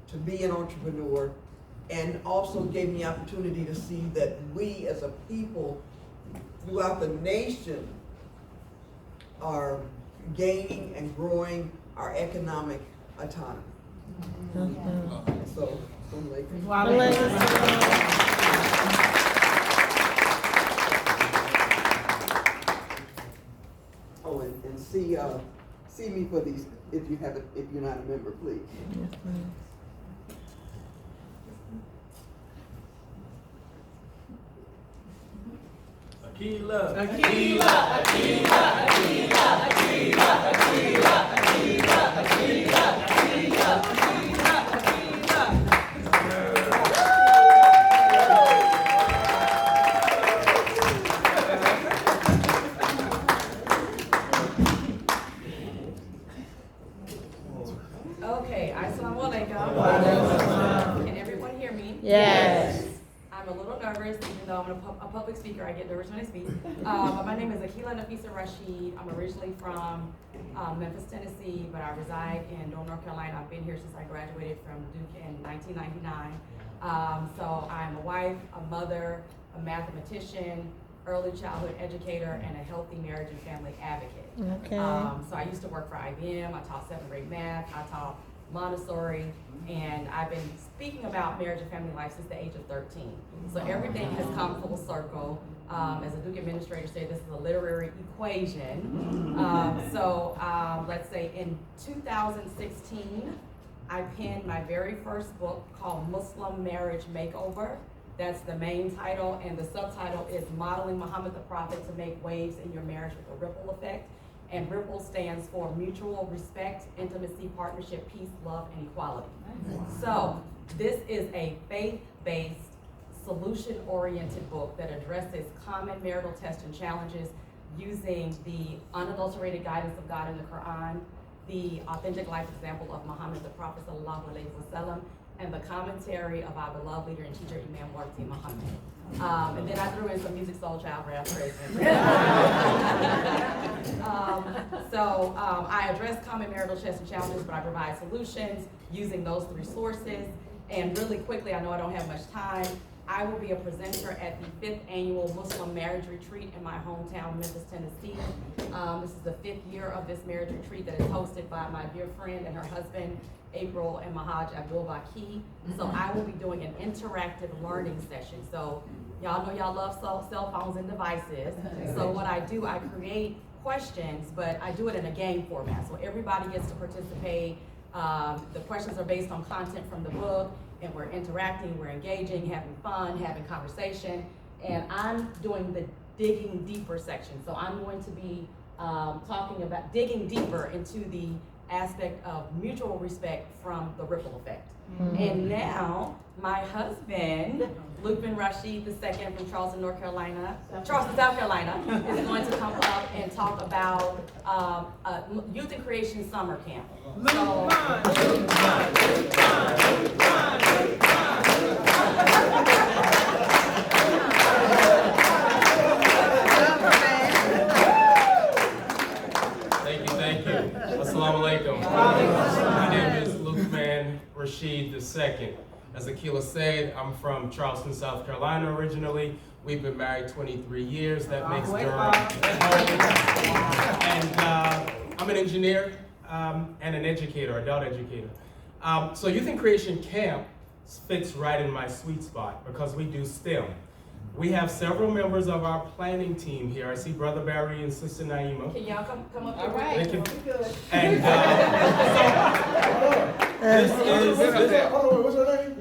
to be an entrepreneur, and also gave me opportunity to see that we as a people throughout the nation are gaining and growing our economic autonomy. So, oh, and see me for these if you're not a member, please. Yes, ma'am. Akila. Akila. Akila. Akila. Akila. Akila. Akila. Akila. Akila. Okay, assalamu alaikum. Can everyone hear me? Yes. I'm a little nervous, even though I'm a public speaker, I get nervous when I speak. But my name is Akila Nafisa Rashid. I'm originally from Memphis, Tennessee, but I reside in North Carolina. I've been here since I graduated from Duke in 1999. So I'm a wife, a mother, a mathematician, early childhood educator, and a healthy marriage and family advocate. Okay. So I used to work for IBM. I taught 7th grade math. I taught Montessori, and I've been speaking about marriage and family life since the age of 13. So everything has come full circle. As a Duke administrator said, this is a literary equation. Let's say in 2016, I penned my very first book called Muslim Marriage Makeover. That's the main title, and the subtitle is Modeling Muhammad the Prophet to Make Waves in Your Marriage with a Ripple Effect. And RIPPLE stands for Mutual Respect, Intimacy, Partnership, Peace, Love, and Equality. So this is a faith-based, solution-oriented book that addresses common marital tests and challenges using the unadulterated guidance of God in the Quran, the authentic life example of Muhammad the Prophet sallallahu alaihi wasallam, and the commentary of our beloved leader and teacher, Imam Warti Muhammad. And then I threw in some Music Soul Child rap. I address common marital tests and challenges, but I provide solutions using those 3 sources. And really quickly, I know I don't have much time, I will be a presenter at the 5th annual Muslim Marriage Retreat in my hometown, Memphis, Tennessee. This is the 5th year of this marriage retreat that is hosted by my dear friend and her husband, April and Mahaj Abdul Baki. So I will be doing an interactive learning session. So y'all know y'all love cell phones and devices. So what I do, I create questions, but I do it in a game format. So everybody gets to participate. The questions are based on content from the book, and we're interacting, we're engaging, having fun, having conversation. And I'm doing the digging deeper section. So I'm going to be talking about digging deeper into the aspect of mutual respect from the ripple effect. Mm-hmm. And now, my husband, Luke bin Rashid II from Charleston, South Carolina, is going to come up and talk about Youth and Creation Summer Camp. Thank you. Assalamu alaikum. My name is Luke bin Rashid II. As Akila said, I'm from Charleston, South Carolina originally. We've been married 23 years. That makes Durham. And I'm an engineer and an educator, adult educator. So Youth in Creation Camp fits right in my sweet spot because we do STEM. We have several members of our planning team here. I see Brother Barry and Sister Naima. Can y'all come up here? All right. They can, And Hold on, what's her name?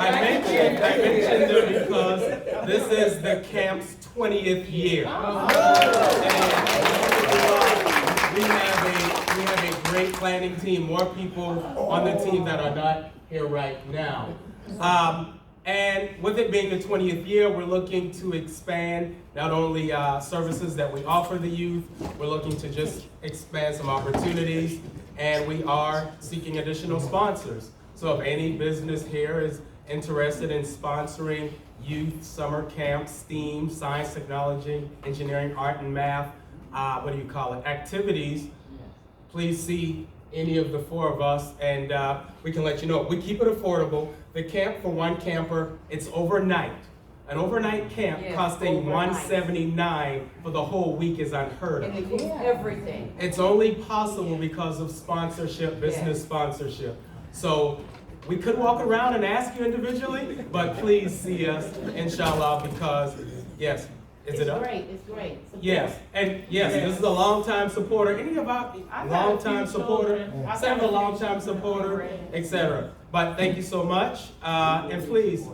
I mentioned them because this is the camp's 20th year. We have a great planning team, more people on the team that are not here right now. And with it being the 20th year, we're looking to expand not only services that we offer the youth, we're looking to just expand some opportunities, and we are seeking additional sponsors. So if any business here is interested in sponsoring youth summer camps, STEAM, science, technology, engineering, art, and math, activities, please see any of the four of us, and we can let you know. We keep it affordable. The camp for one camper, it's overnight. An overnight camp costing $179 for the whole week is unheard of. and includes everything. It's only possible because of sponsorship, business sponsorship. So we could walk around and ask you individually, but please see us, inshallah, because yes. Is it up? It's great. Yes, and yes, this is a long-time supporter. Any of our long-time supporter, several long-time supporter, etc. But thank you so much, and please,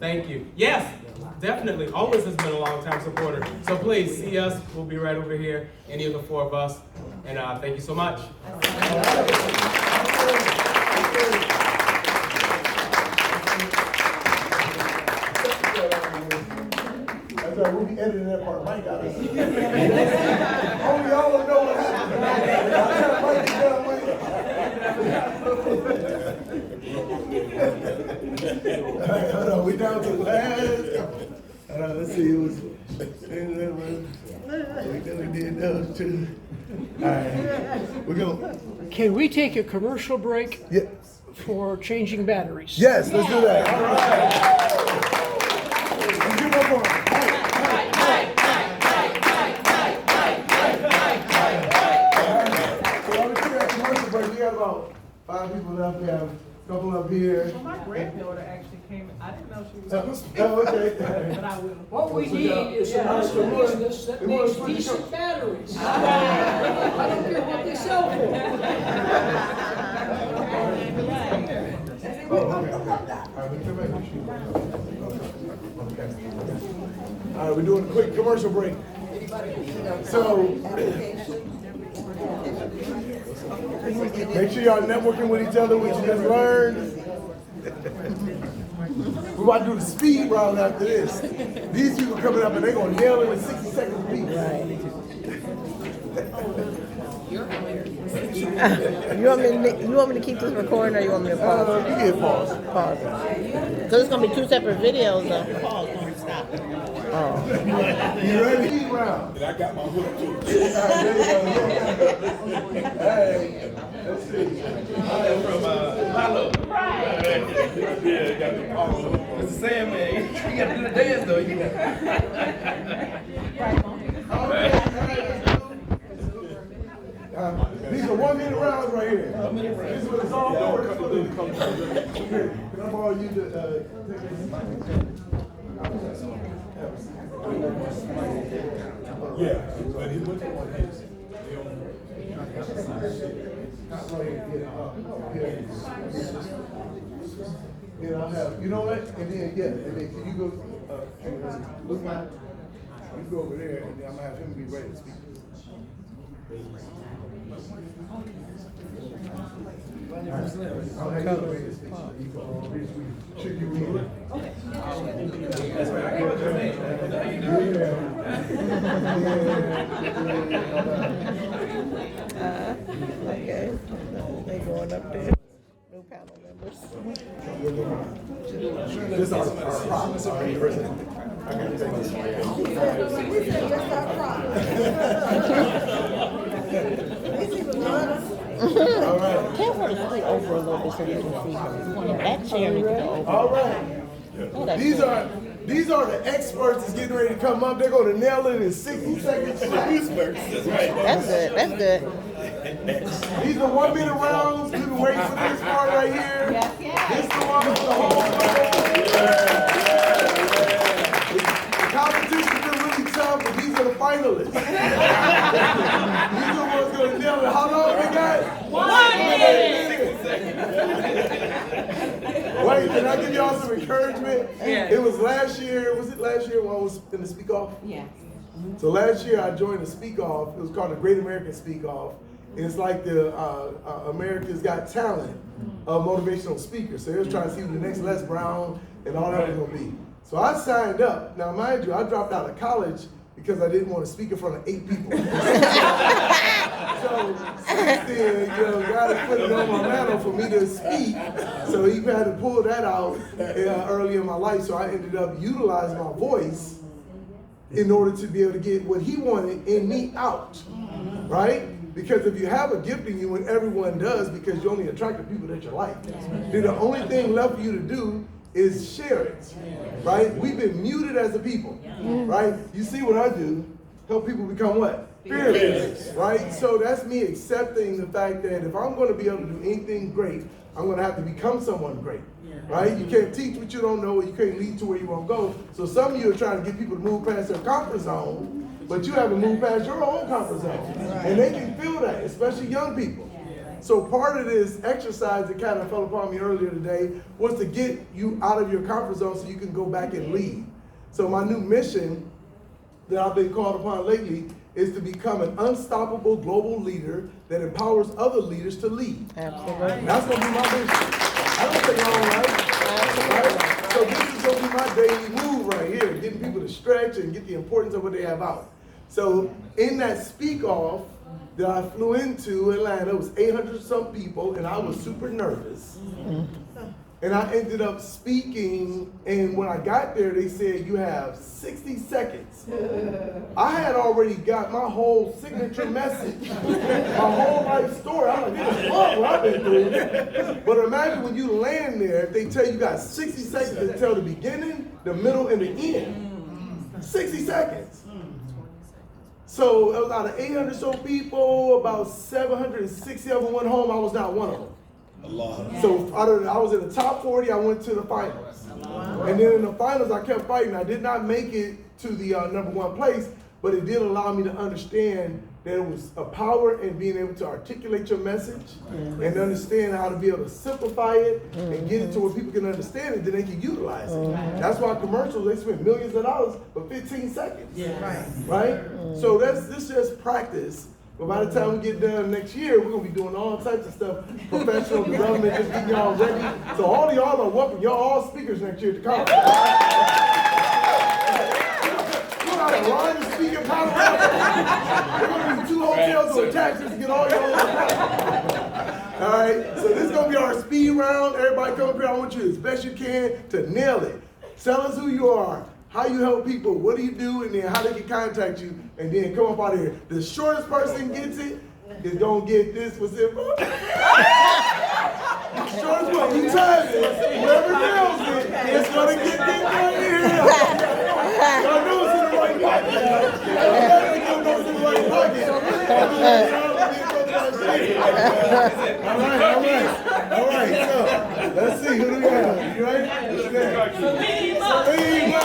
thank you. Yes, definitely, always has been a long-time supporter. So please see us. We'll be right over here. Any of the four of us, and thank you so much. We'll be editing that part. Mike got us. Only y'all will know what happened. Hold on, we down to the last couple. Let's see, it was. We did those two. All right, we're going. Can we take a commercial break? Yeah. For changing batteries? Yes, let's do that. All right. Let's give up on it. We got about 5 people left. We have a couple up here. Well, my granddaughter actually came. I didn't know she was. Oh, okay. But I will. What we need is a master business that makes decent batteries. I don't care what they sell for. All right, we're doing a quick commercial break. So, make sure y'all networking with each other, what you just learned. We're about to do the speed round after this. These people coming up and they're going to nail it in 60 seconds apiece. You want me to keep this recording or you want me to pause? You can pause. Pause. So it's going to be 2 separate videos though. Pause, don't stop. Oh. You ready? Speed round. And I got my hook too. Hey, let's see. I'm from Lalo. Right. Yeah, got the pause. It's the same man. You got to do the dance though. You These are 1 minute rounds right here. This is what it's all for. Can I borrow you to Yeah, but he went to one of his. Then I'll have, you know what? And then, can you go, look out, you go over there, and then I'm gonna have him be ready to speak. Okay. They going up there. New panel members. This is our prop, our person. I got to take this one. We said just stop crying. All right. Tell her to scoot over a little bit so you can see her. You want the back chair to go over. All right. Oh, that's These good. are the experts that's getting ready to come up. They're going to nail it in 60 seconds. That's good. That's good. These are 1 minute rounds. We've been waiting for this part right here. This is the one with the whole The competition's been really tough, but these are the finalists. These are the ones going to nail it. How long we got? 1 minute. Wait, can I give y'all some encouragement? Yeah. It was last year, was it last year when I was in the Speak Off? Yeah. So last year I joined the Speak Off. It was called the Great American Speak Off. It's like the America's Got Talent of motivational speakers. So they was trying to see who the next Les Brown and all that was gonna be. So I signed up. Now mind you, I dropped out of college because I didn't want to speak in front of 8 people. So since then, God has put it on my mantle for me to speak. So he had to pull that out early in my life. So I ended up utilizing my voice in order to be able to get what he wanted in me out, right? Because if you have a gift in you, and everyone does, because you only attract the people that you like, then the only thing left for you to do is share it, right? We've been muted as a people, right? You see what I do, help people become what? Fearless, right? So that's me accepting the fact that if I'm going to be able to do anything great, I'm going to have to become someone great, right? You can't teach what you don't know, or you can't lead to where you won't go. So some of you are trying to get people to move past their comfort zone, but you haven't moved past your own comfort zone. And they can feel that, especially young people. So part of this exercise that kind of fell upon me earlier today was to get you out of your comfort zone so you can go back and lead. So my new mission that I've been called upon lately is to become an unstoppable global leader that empowers other leaders to lead. Absolutely. That's going to be my mission. I don't take my own life. Right? So this is going to be my daily move right here, getting people to stretch and get the importance of what they have out. So in that Speak Off that I flew into Atlanta, it was 800 some people, and I was super nervous. And I ended up speaking, and when I got there, they said, you have 60 seconds. I had already got my whole signature message, my whole life story. I'm like, this is fun what I've been through. But imagine when you land there, they tell you got 60 seconds to tell the beginning, the middle, and the end. 60 seconds. So it was out of 800 so people, about 760 of them went home. I was not one of them. So I was in the top 40, I went to the finals. And then in the finals, I kept fighting. I did not make it to the #1 place, but it did allow me to understand that it was a power in being able to articulate your message and understand how to be able to simplify it and get it to where people can understand it, then they can utilize it. That's why commercials, they spend millions of dollars for 15 seconds. Right? So this is just practice. But by the time we get done next year, we're going to be doing all types of stuff, professional development, just getting y'all ready. So all of y'all are welcome. Y'all all speakers next year at the conference. We're not a line to speak in Palo Alto. We're going to need 2 hotels or taxis to get all y'all. All right, so this is going to be our speed round. Everybody come up here. I want you as best you can to nail it. Tell us who you are, how you help people, what do you do, and then how they can contact you, and then come up out of here. The shortest person gets it is gonna get this. What's it? The shortest one, you time it. Whoever nails it, it's gonna get this right here. Y'all know it's in the right pocket. Y'all know it's in the right pocket. All right. So let's see who do we have. You ready? What's next? Salima.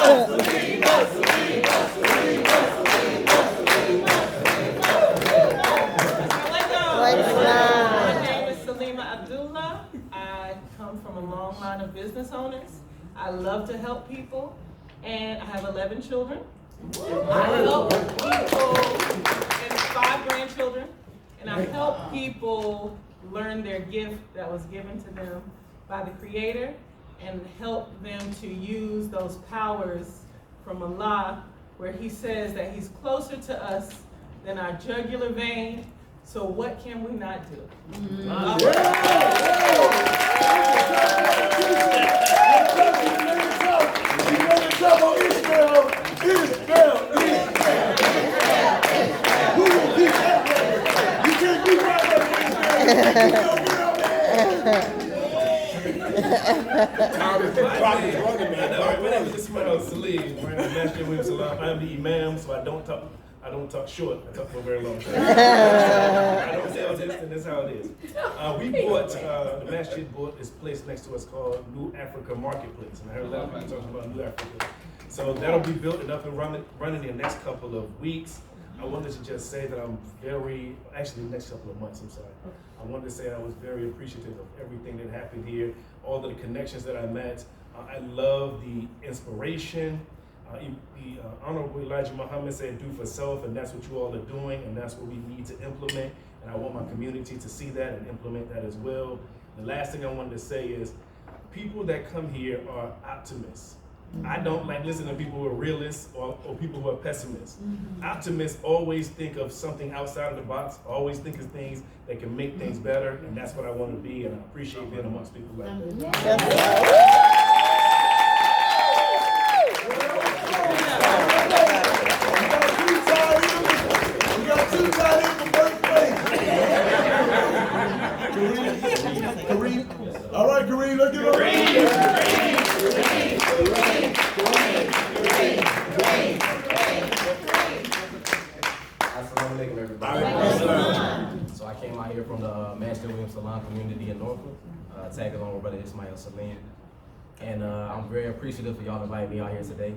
My name is Salima Abdullah. I come from a long line of business owners. I love to help people, and I have 11 children. I help people and 5 grandchildren, and I help people learn their gift that was given to them by the Creator and help them to use those powers from Allah, where He says that He's closer to us than our jugular vein. So what can we not do? Israel. Israel, who will keep that way? You can't keep right with Israel. My name is Ismail Salim. We're in the Master Williams Salon. I'm the imam, so I don't talk short. I talk for a very long time. I don't say this, and that's how it is. We bought, the masjid bought this place next to us called New Africa Marketplace. And I heard a lot of people talking about New Africa. So that'll be built and up and running in the next couple of weeks. I wanted to just say that I'm actually the next couple of months, I'm sorry. I wanted to say I was very appreciative of everything that happened here, all of the connections that I met. I love the inspiration. The Honorable Elijah Muhammad said, do for self, and that's what you all are doing, and that's what we need to implement. And I want my community to see that and implement that as well. The last thing I wanted to say is, people that come here are optimists. I don't like listening to people who are realists or people who are pessimists. Optimists always think of something outside of the box, always think of things that can make things better, and that's what I want to be, and I appreciate being amongst people like that. We got two tied in for first place. Kareem. All right, Kareem, let's get over. Assalamu alaikum, everybody. So I came out here from the Master Williams Salon community in Norfolk, tagged along with Brother Ismail Salim. And I'm very appreciative for y'all inviting me out here today.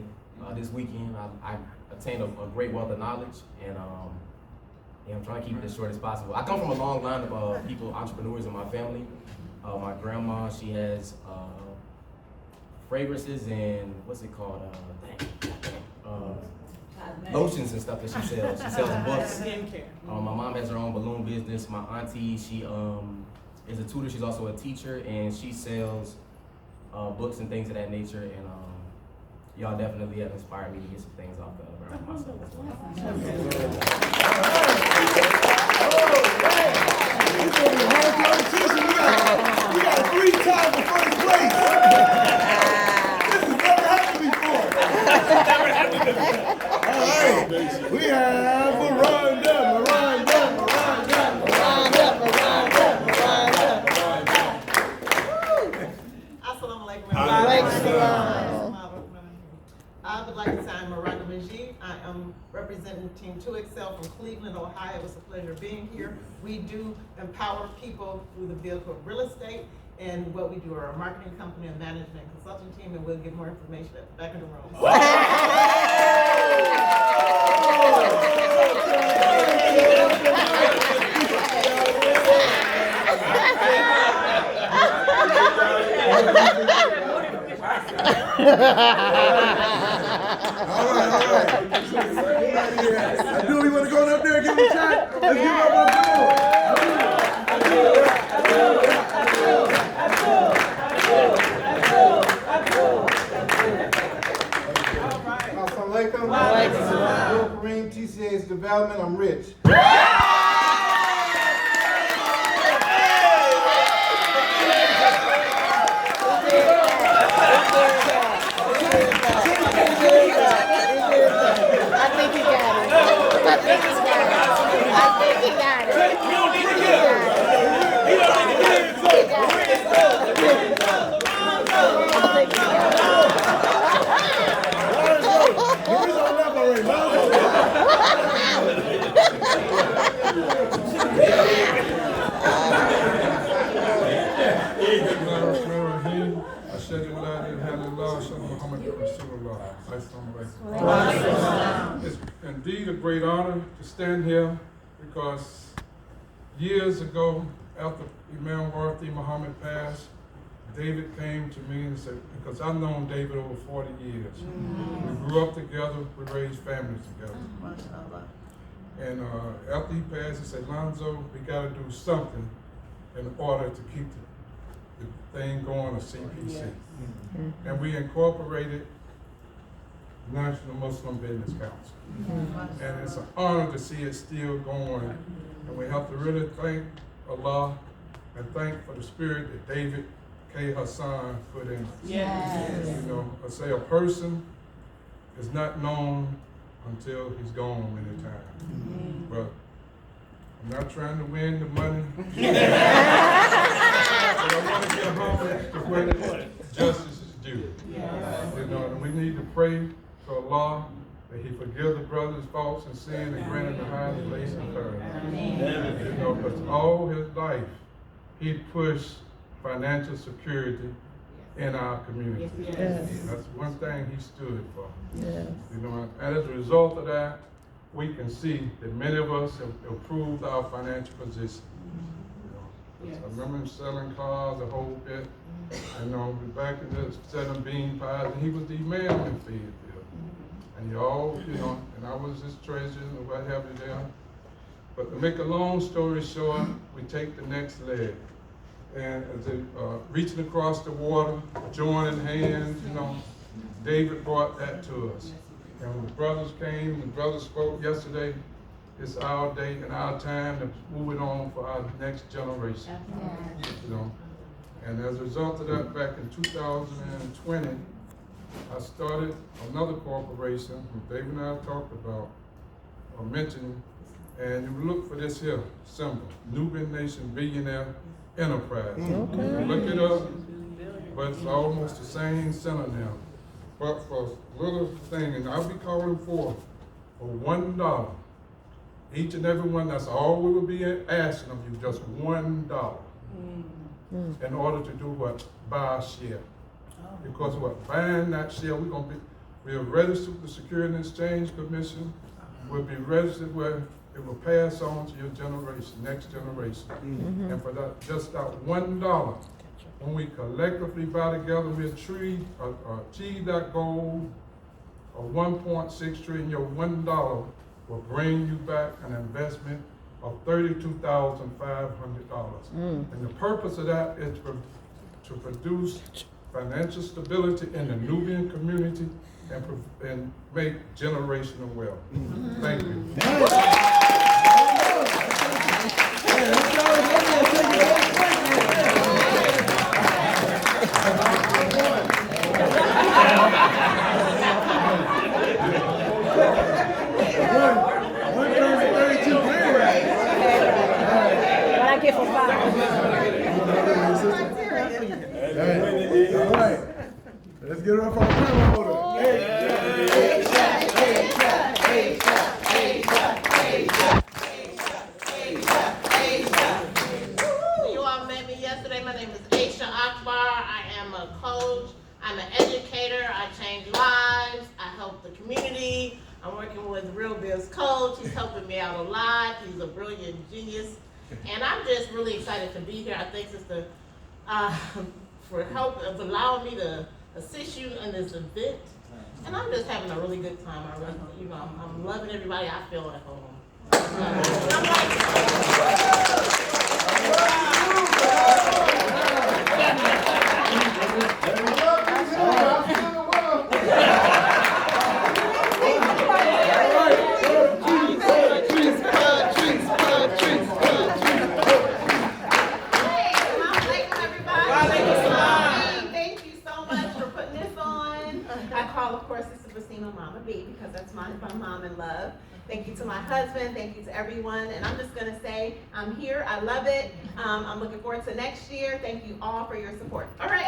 This weekend, I attained a great wealth of knowledge, and I'm trying to keep it as short as possible. I come from a long line of people, entrepreneurs in my family. My grandma, she has fragrances and what's it called? Lotions and stuff that she sells. She sells books. My mom has her own balloon business. My auntie, she is a tutor. She's also a teacher, and she sells books and things of that nature. And y'all definitely have inspired me to get some things off the ground myself as well. We got 3 times for first place. This has never happened before. All right, we have Miranda. Assalamu alaikum. I would like to say I'm Miranda Majid. I am representing Team 2Excel from Cleveland, Ohio. It's a pleasure being here. We do empower people through the vehicle of real estate, and what we do are a marketing company and management consulting team, and we'll get more information at the back of the room. All right. Abdul, you want to go up there and give him a shot? Let's give him Assalamu alaikum. Abdul Kareem, TCA's Development. I'm Rich. It's indeed a great honor to stand here because years ago, after Imam Worthy Muhammad passed, David came to me and said, because I've known David over 40 years. We grew up together, we raised families together. And after he passed, he said, Lonzo, we got to do something in order to keep the thing going, a CPC. And we incorporated National Muslim Business Council. And it's an honor to see it still going. And we have to really thank Allah and thank for the spirit that David K. Hassan put in. Yes. You know, I say a person is not known until he's gone many times. But I'm not trying to win the money. But I want to get homage to where justice is due. You know, and we need to pray to Allah that He forgive the brother's faults and sin and grant him the highest place in paradise. You know, because all his life he pushed financial security in our community. Yes. That's one thing he stood for. Yes. You know, and as a result of that, we can see that many of us have improved our financial position. You know, I remember him selling cars a whole bit. You know, back in the selling bean pies, and he was the man in Fayetteville. And he all, you know, and I was his treasurer and what have you there. But to make a long story short, we take the next leg. And as they reaching across the water, joining hands, you know, David brought that to us. And when the brothers came, the brothers spoke yesterday, it's our day and our time to move it on for our next generation. You know. And as a result of that, back in 2020, I started another corporation that David and I talked about, or mentioned, and you look for this here symbol, Nubian Nation Billionaire Enterprise. Okay. Look it up, but it's almost the same synonym. But for a little thing, and I'll be calling for $1. Each and every one, that's all we will be asking of you, just $1. In order to do what? Buy a share. Because what? Buying that share, we're registered with the Security and Exchange Commission. We'll be registered where it will pass on to your generation, next generation. And for that, just that $1, when we collectively buy together, we achieve that goal of 1.6 trillion. Your $1 will bring you back an investment of $32,500. And the purpose of that is to produce financial stability in the Nubian community and make generational wealth. Thank you. Get for $5. All right. Let's get it up on camera holder. You all met me yesterday. My name is Aisha Akbar. I am a coach. I'm an educator. I change lives. I help the community. I'm working with Real Biz Coach. He's helping me out a lot. He's a brilliant genius. And I'm just really excited to be here. I thank Sister for allowing me to assist you in this event. And I'm just having a really good time. I'm loving everybody. I feel at home. Because that's my mom in love. Thank you to my husband. Thank you to everyone. And I'm just going to say, I'm here. I love it. I'm looking forward to next year. Thank you all for your support. All right.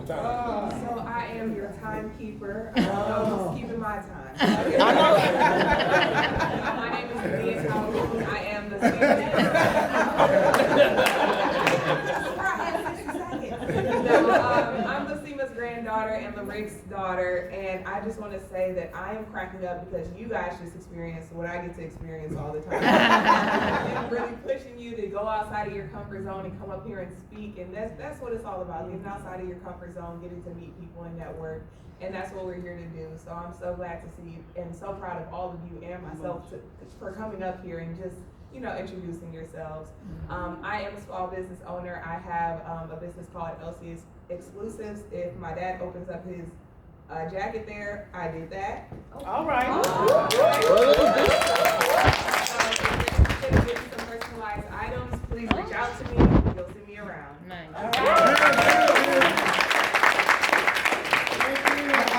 So I am your timekeeper. I'm keeping my time. My name is Leah Calhoun. I am the I'm the SEMA's granddaughter and the Rick's daughter, and I just want to say that I am cracking up because you guys just experienced what I get to experience all the time. I'm really pushing you to go outside of your comfort zone and come up here and speak, and that's what it's all about, getting outside of your comfort zone, getting to meet people and network, and that's what we're here to do. So I'm so glad to see you and so proud of all of you and myself for coming up here and just introducing yourselves. I am a small business owner. I have a business called LC Exclusives. If my dad opens up his jacket there, I did that. All right. If you're interested in some personalized items, please reach out to me. You'll see me around.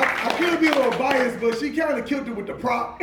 I could be a little biased, but she kind of killed it with the prop.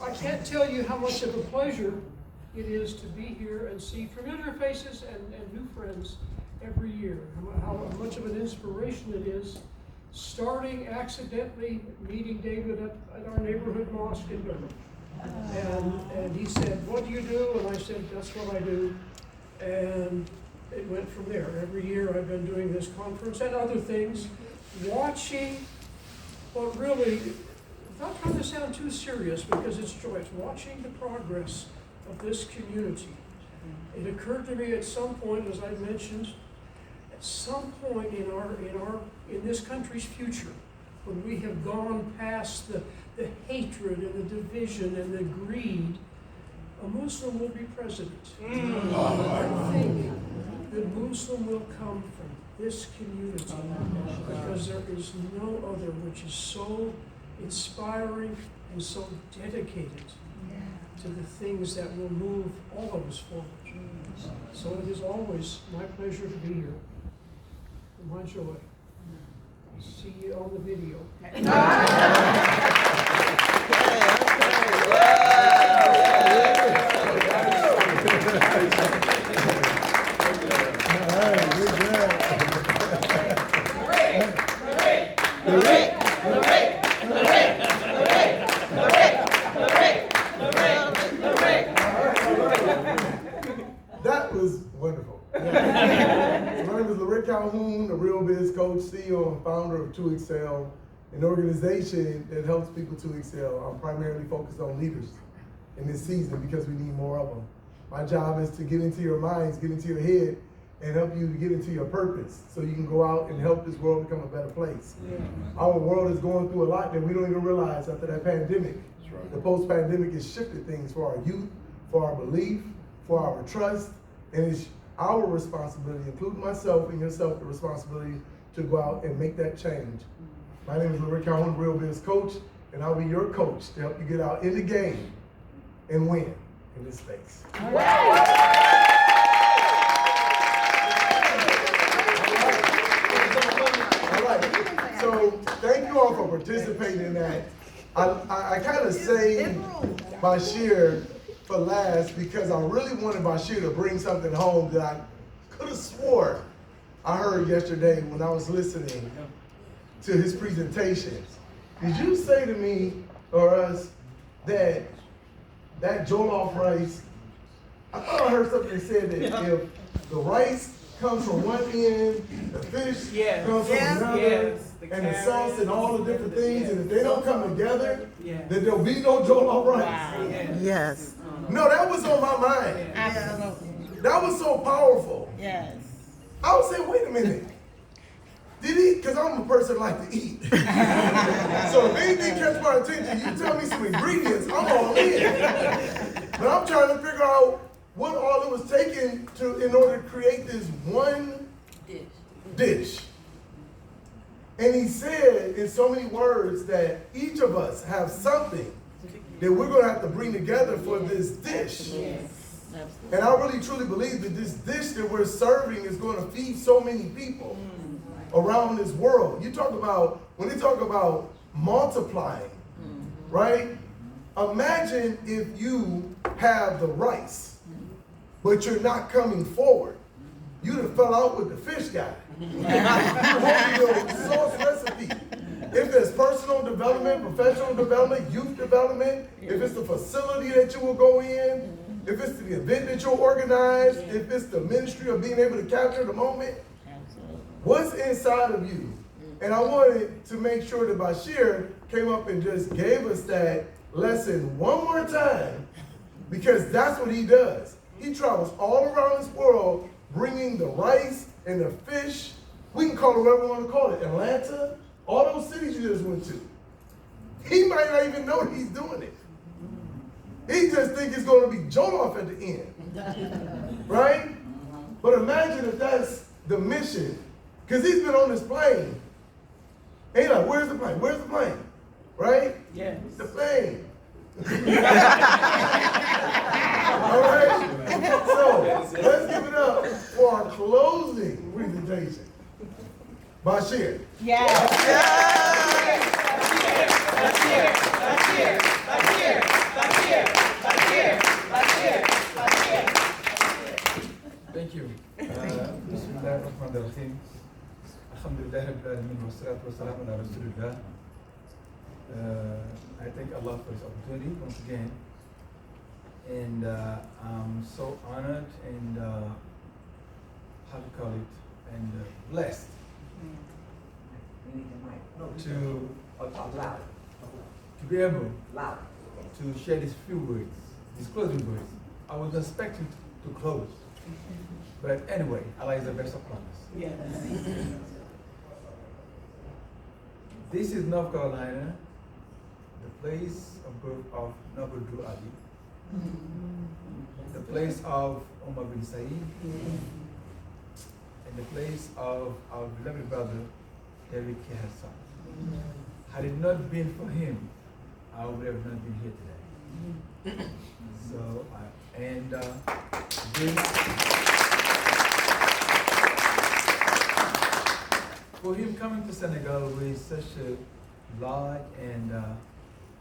I can't tell you how much of a pleasure it is to be here and see familiar faces and new friends every year. How much of an inspiration it is, starting accidentally meeting David at our neighborhood mosque in Durham. And he said, "What do you do?" And I said, "That's what I do." And it went from there. Every year I've been doing this conference and other things, watching what really, not trying to sound too serious because it's joy, it's watching the progress of this community. It occurred to me at some point, as I mentioned, at some point in this country's future, when we have gone past the hatred and the division and the greed, a Muslim will be president. I think that Muslim will come from this community because there is no other which is so inspiring and so dedicated to the things that will move all of us forward. So it is always my pleasure to be here. And my joy. See you on the video. That was wonderful. So my name is LaRick Calhoun, the Real Biz Coach, CEO and founder of 2Excel, an organization that helps people to excel. I'm primarily focused on leaders in this season because we need more of them. My job is to get into your minds, get into your head, and help you to get into your purpose so you can go out and help this world become a better place. Our world is going through a lot that we don't even realize after that pandemic. The post-pandemic has shifted things for our youth, for our belief, for our trust, and it's our responsibility, including myself and yourself, the responsibility to go out and make that change. My name is LaRick Calhoun, Real Biz Coach, and I'll be your coach to help you get out in the game and win in this space. All right, so thank you all for participating in that. I kind of saved Bashir for last because I really wanted Bashir to bring something home that I could have swore I heard yesterday when I was listening to his presentation. Did you say to me or us that jollof rice, I thought I heard something that said that if the rice comes from one end, the fish comes from another, and the sauce and all the different things, and if they don't come together, then there'll be no jollof rice. Wow. Yes. No, that was on my mind. Absolutely. That was so powerful. Yes. I was saying, wait a minute. Did he? Because I'm a person that like to eat. So if anything catch my attention, you tell me some ingredients, I'm all in. But I'm trying to figure out what all it was taking in order to create this one dish. And he said in so many words that each of us have something that we're going to have to bring together for this dish. Yes. And I really truly believe that this dish that we're serving is going to feed so many people around this world. You talk about, when they talk about multiplying, right? Imagine if you have the rice, but you're not coming forward. You'd have fell out with the fish guy. You want your sauce recipe. If it's personal development, professional development, youth development, if it's the facility that you will go in, if it's the event that you'll organize, if it's the ministry of being able to capture the moment, what's inside of you? And I wanted to make sure that Bashir came up and just gave us that lesson one more time, because that's what he does. He travels all around this world bringing the rice and the fish. We can call it whatever we want to call it. Atlanta, all those cities you just went to. He might not even know that he's doing it. He just think it's going to be jolt off at the end. Right? But imagine if that's the mission. Because he's been on this plane. And you're like, where's the plane? Where's the plane? Right? Yes. The plane. All right? So, let's give it up for our closing presentation. Bashir. Thank you. Bismillahirrahmanirrahim. Alhamdulillah Rabbil Alamin wa salatu wa salam ala Rasulullah. I thank Allah for this opportunity once again. And I'm so honored and, how to call it, and blessed to be able to share these few words, these closing words. I was expecting to close. But anyway, Allah is the best of planners. Yes. This is North Carolina, the place of birth of Nabudu Ali, the place of Omar bin Said, and the place of our beloved brother, David K. Hassan. Had it not been for him, I would have not been here today. So, for him coming to Senegal with such a large and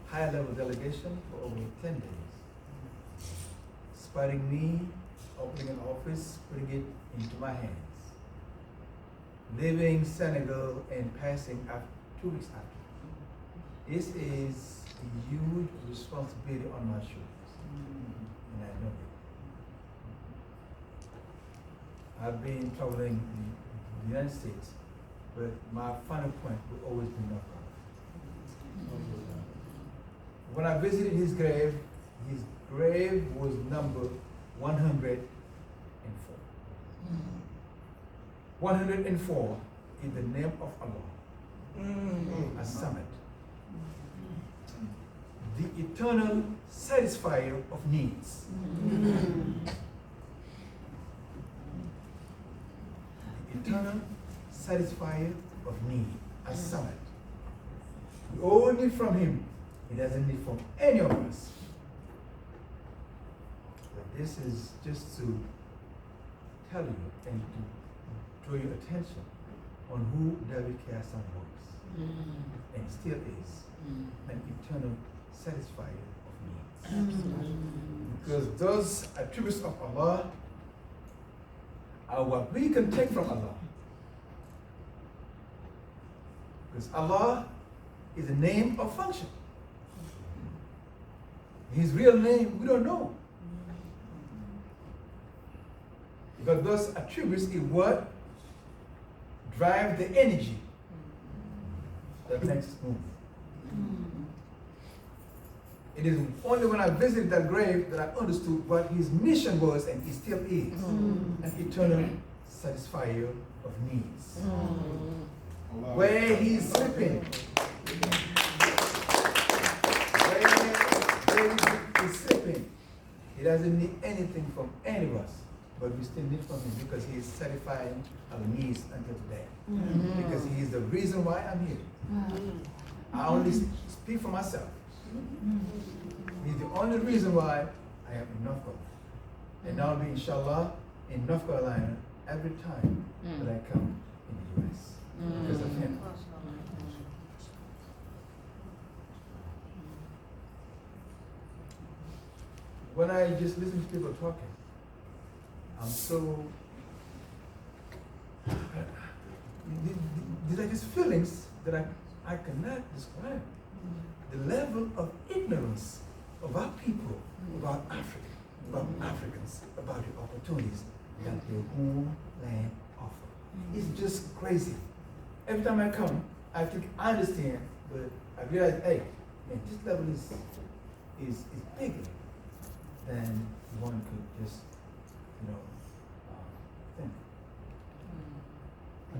high-level delegation for over 10 days, inspiring me, opening an office, putting it into my hands, leaving Senegal and passing after 2 weeks after. This is a huge responsibility on my shoulders, and I know it. I've been traveling in the United States, but my final point will always be North Carolina. When I visited his grave was number 104. 104 is the name of Allah, a summit. The eternal satisfier of needs. The eternal satisfier of need, a summit. We all need from him. He doesn't need from any of us. But this is just to tell you and to draw your attention on who David K. Hassan was and still is, an eternal satisfier of needs. Because those attributes of Allah are what we can take from Allah. Because Allah is a name of function. His real name, we don't know. Because those attributes is what drive the energy that makes us move. It is only when I visited that grave that I understood what his mission was, and it still is, an eternal satisfier of needs. where he's sleeping. Where he's sleeping. He doesn't need anything from any of us, but we still need from him because he is satisfying our needs until today. Because he is the reason why I'm here. I only speak for myself. He's the only reason why I am in North Carolina. And I'll be, inshallah, in North Carolina every time that I come in the U.S. because of him. When I just listen to people talking, I'm so, these are just feelings that I cannot describe. The level of ignorance of our people about Africa, about Africans, about the opportunities that their homeland offers. It's just crazy. Every time I come, I think I understand, but I realize, hey, man, this level is bigger than one could just, think.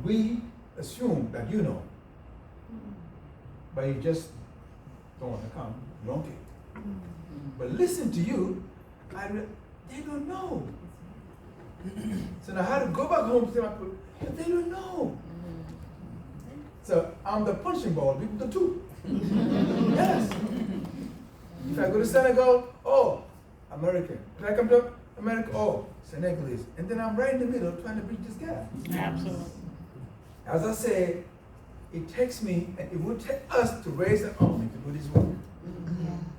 We assume that you know, but you just don't want to come, you don't care. But listen to you, they don't know. So now how to go back home to tell my people, but they don't know. So I'm the punching ball between the two. Yes. If I go to Senegal, oh, American. If I come to America, oh, Senegalese. And then I'm right in the middle trying to bridge this gap. Absolutely. As I said, it takes me, and it will take us to raise an army to do this work.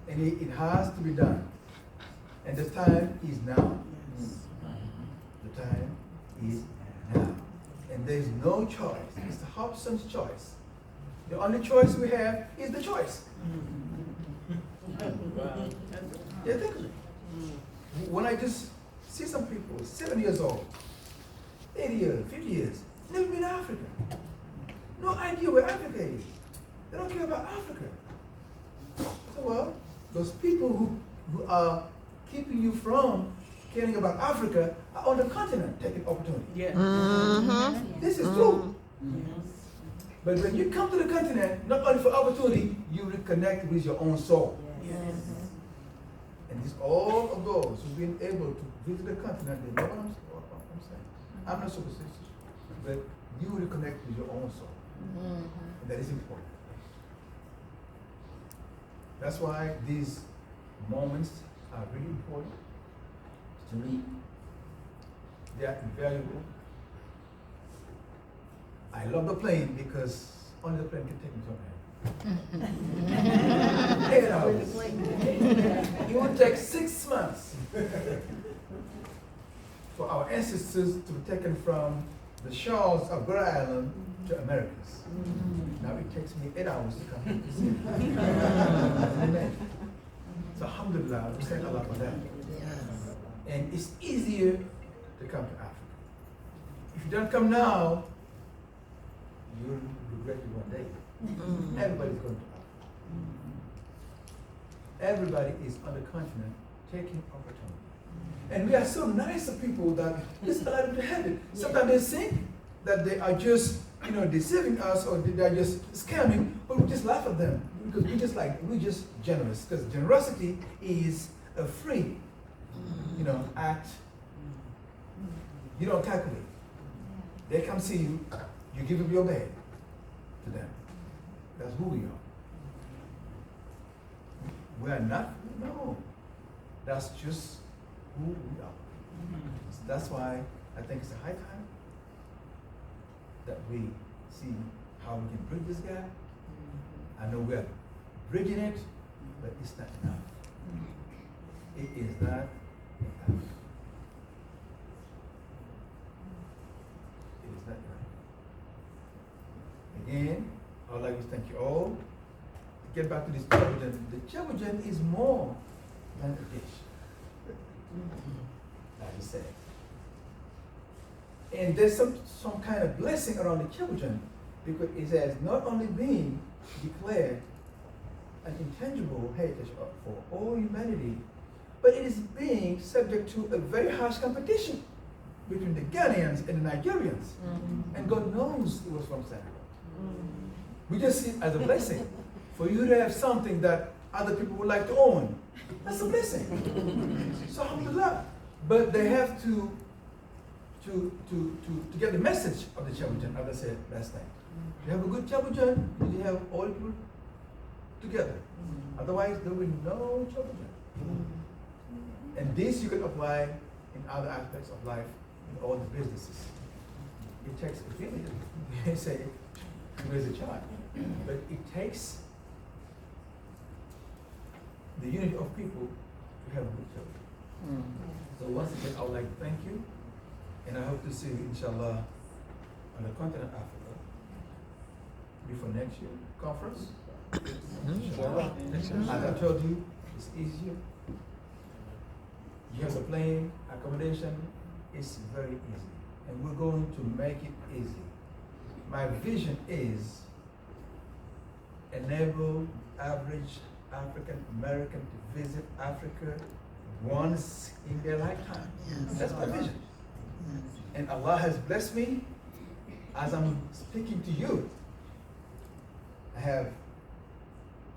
And it has to be done. And the time is now. The time is now. And there's no choice. It's Hobson's choice. The only choice we have is the choice. Yeah, think of it. When I just see some people, 7 years old, 80 years, 50 years, never been to Africa. No idea where Africa is. They don't care about Africa. So, well, those people who are keeping you from caring about Africa are on the continent taking opportunity. Yeah. This is true. But when you come to the continent, not only for opportunity, you reconnect with your own soul. And it's all of those who've been able to visit the continent, they know what I'm saying. I'm not superstitious, but you reconnect with your own soul. And that is important. That's why these moments are really important to me. They are invaluable. I love the plane because only the plane can take me somewhere. 8 hours. It would take 6 months for our ancestors to be taken from the shores of Gorée Island to Americas. Now it takes me 8 hours to come here. So alhamdulillah, we thank Allah for that. And it's easier to come to Africa. If you don't come now, you'll regret it one day. Everybody's going to Africa. Everybody is on the continent taking opportunity. And we are so nice of people that just allow them to have it. Sometimes they think that they are just, deceiving us or they are just scamming, but we just laugh at them because we're just generous. Because generosity is a free, act. You don't calculate. They come see you, you give them your bag to them. That's who we are. We are not, no. That's just who we are. That's why I think it's a high time that we see how we can bridge this gap. I know we are bridging it, but it's not enough. It is not enough. It is not enough. Again, I would like to thank you all. To get back to this Chebujan, the Chebujan is more than a dish. Like you said. And there's some kind of blessing around the Chebujan because it has not only been declared an intangible heritage for all humanity, but it is being subject to a very harsh competition between the Ghanaians and the Nigerians. And God knows it was from Senegal. We just see it as a blessing. For you to have something that other people would like to own, that's a blessing. So alhamdulillah. But they have to get the message of the Chabujan, as I said last night. You have a good Chabujan, you have all people together. Otherwise, there will be no Chabujan. And this you can apply in other aspects of life, in all the businesses. It takes a village. They say, you raise a child. But it takes the unity of people to have good children. So once again, I would like to thank you. And I hope to see you, inshallah, on the continent of Africa before next year conference. Inshallah. As I told you, it's easier. You have a plane, accommodation, it's very easy. And we're going to make it easy. My vision is enable average African American to visit Africa once in their lifetime. That's my vision. And Allah has blessed me as I'm speaking to you. I have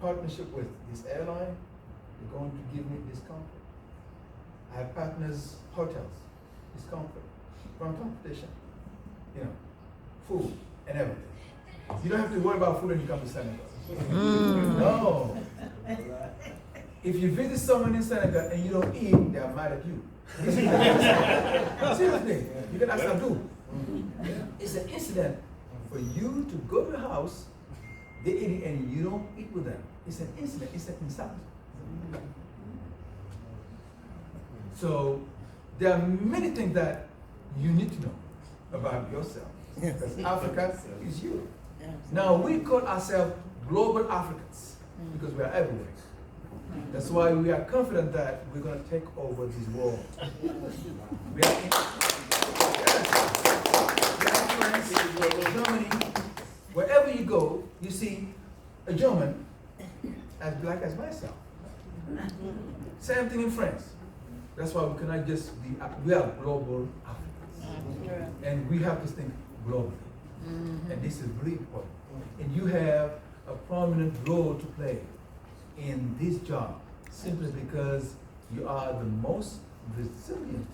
partnership with this airline. They're going to give me discount. I have partners, hotels, discount from competition, food and everything. You don't have to worry about food when you come to Senegal. No. If you visit someone in Senegal and you don't eat, they are mad at you. Seriously, you can ask Abdul. It's an incident for you to go to a house, they eat it and you don't eat with them. It's an incident, it's an insult. So there are many things that you need to know about yourself. Because Africa is you. Now we call ourselves global Africans because we are everywhere. That's why we are confident that we're going to take over this world. We are in France, Germany, wherever you go, you see a German as black as myself. Same thing in France. That's why we cannot just be, we are global Africans. And we have to think globally. And this is really important. And you have a prominent role to play in this job simply because you are the most resilient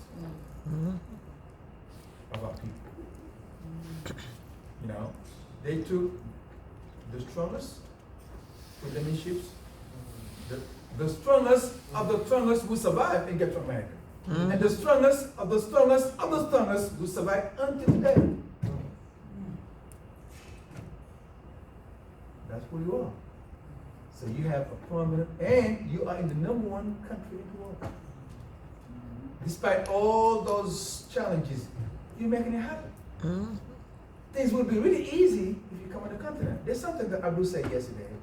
of our people. They took the strongest, put them in ships. The strongest of the strongest will survive and get to America. And the strongest of the strongest of the strongest will survive until today. That's who you are. So you have a prominent, and you are in the #1 country in the world. Despite all those challenges, you're making it happen. Things will be really easy if you come on the continent. There's something that Abdul said yesterday.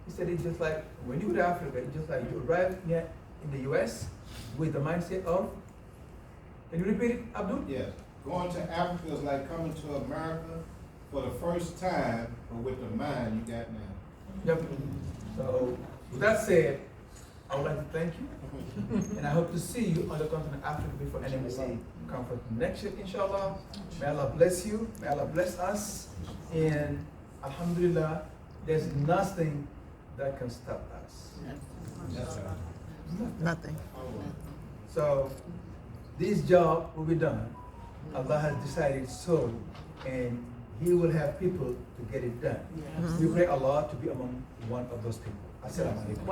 He said it's just like, when you go to Africa, it's just like you arrive here in the US with the mindset of, can you repeat it, Abdul? Yes. Going to Africa is like coming to America for the first time, but with the mind you got now. Yep. So, with that said, I would like to thank you. And I hope to see you on the continent of Africa before NMC conference next year, inshallah. May Allah bless you. May Allah bless us. And alhamdulillah, there's nothing that can stop us. Nothing. So, this job will be done. Allah has decided so. And He will have people to get it done. We pray Allah to be among one of those people. Assalamu alaikum.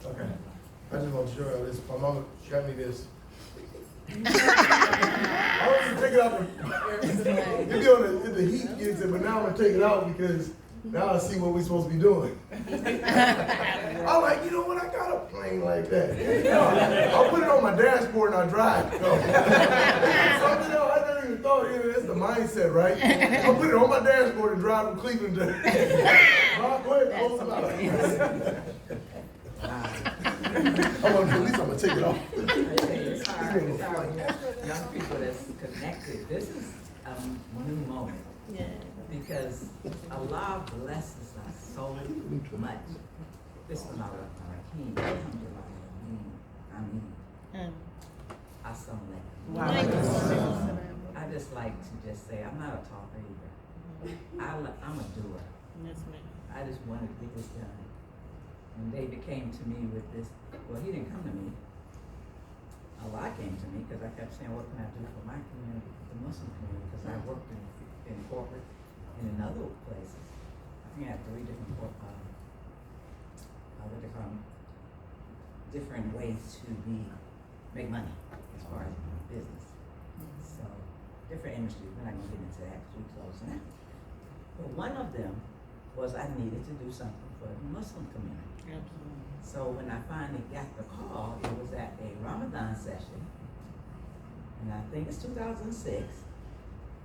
Okay. I just want to show you this. My mama got me this. I want to take it out. You be on the heat gets it, but now I'm gonna take it out because now I see what we're supposed to be doing. I'm like, you know what? I got a plane like that. I'll put it on my dashboard and I drive. Something else I never even thought. That's the mindset, right? I'll put it on my dashboard and drive from Cleveland to. Go ahead, close them out. At least I'm gonna take it off. Young people that's connected, this is a new moment. Because Allah blesses us so much. Bismillahirrahmanirrahim. Alhamdulillah. Ameen. Assalamualaikum. I just like to just say, I'm not a talker either. I'm a doer. I just wanted to get this done. And David came to me with this, well, he didn't come to me. A lot came to me because I kept saying, what can I do for my community, the Muslim community? Because I worked in corporate and in other places. I think I had 3 different, what they call them, different ways to make money as far as business. So, different industries, we're not gonna get into that because we're closing out. But one of them was I needed to do something for the Muslim community. So when I finally got the call, it was at a Ramadan session, and I think it's 2006,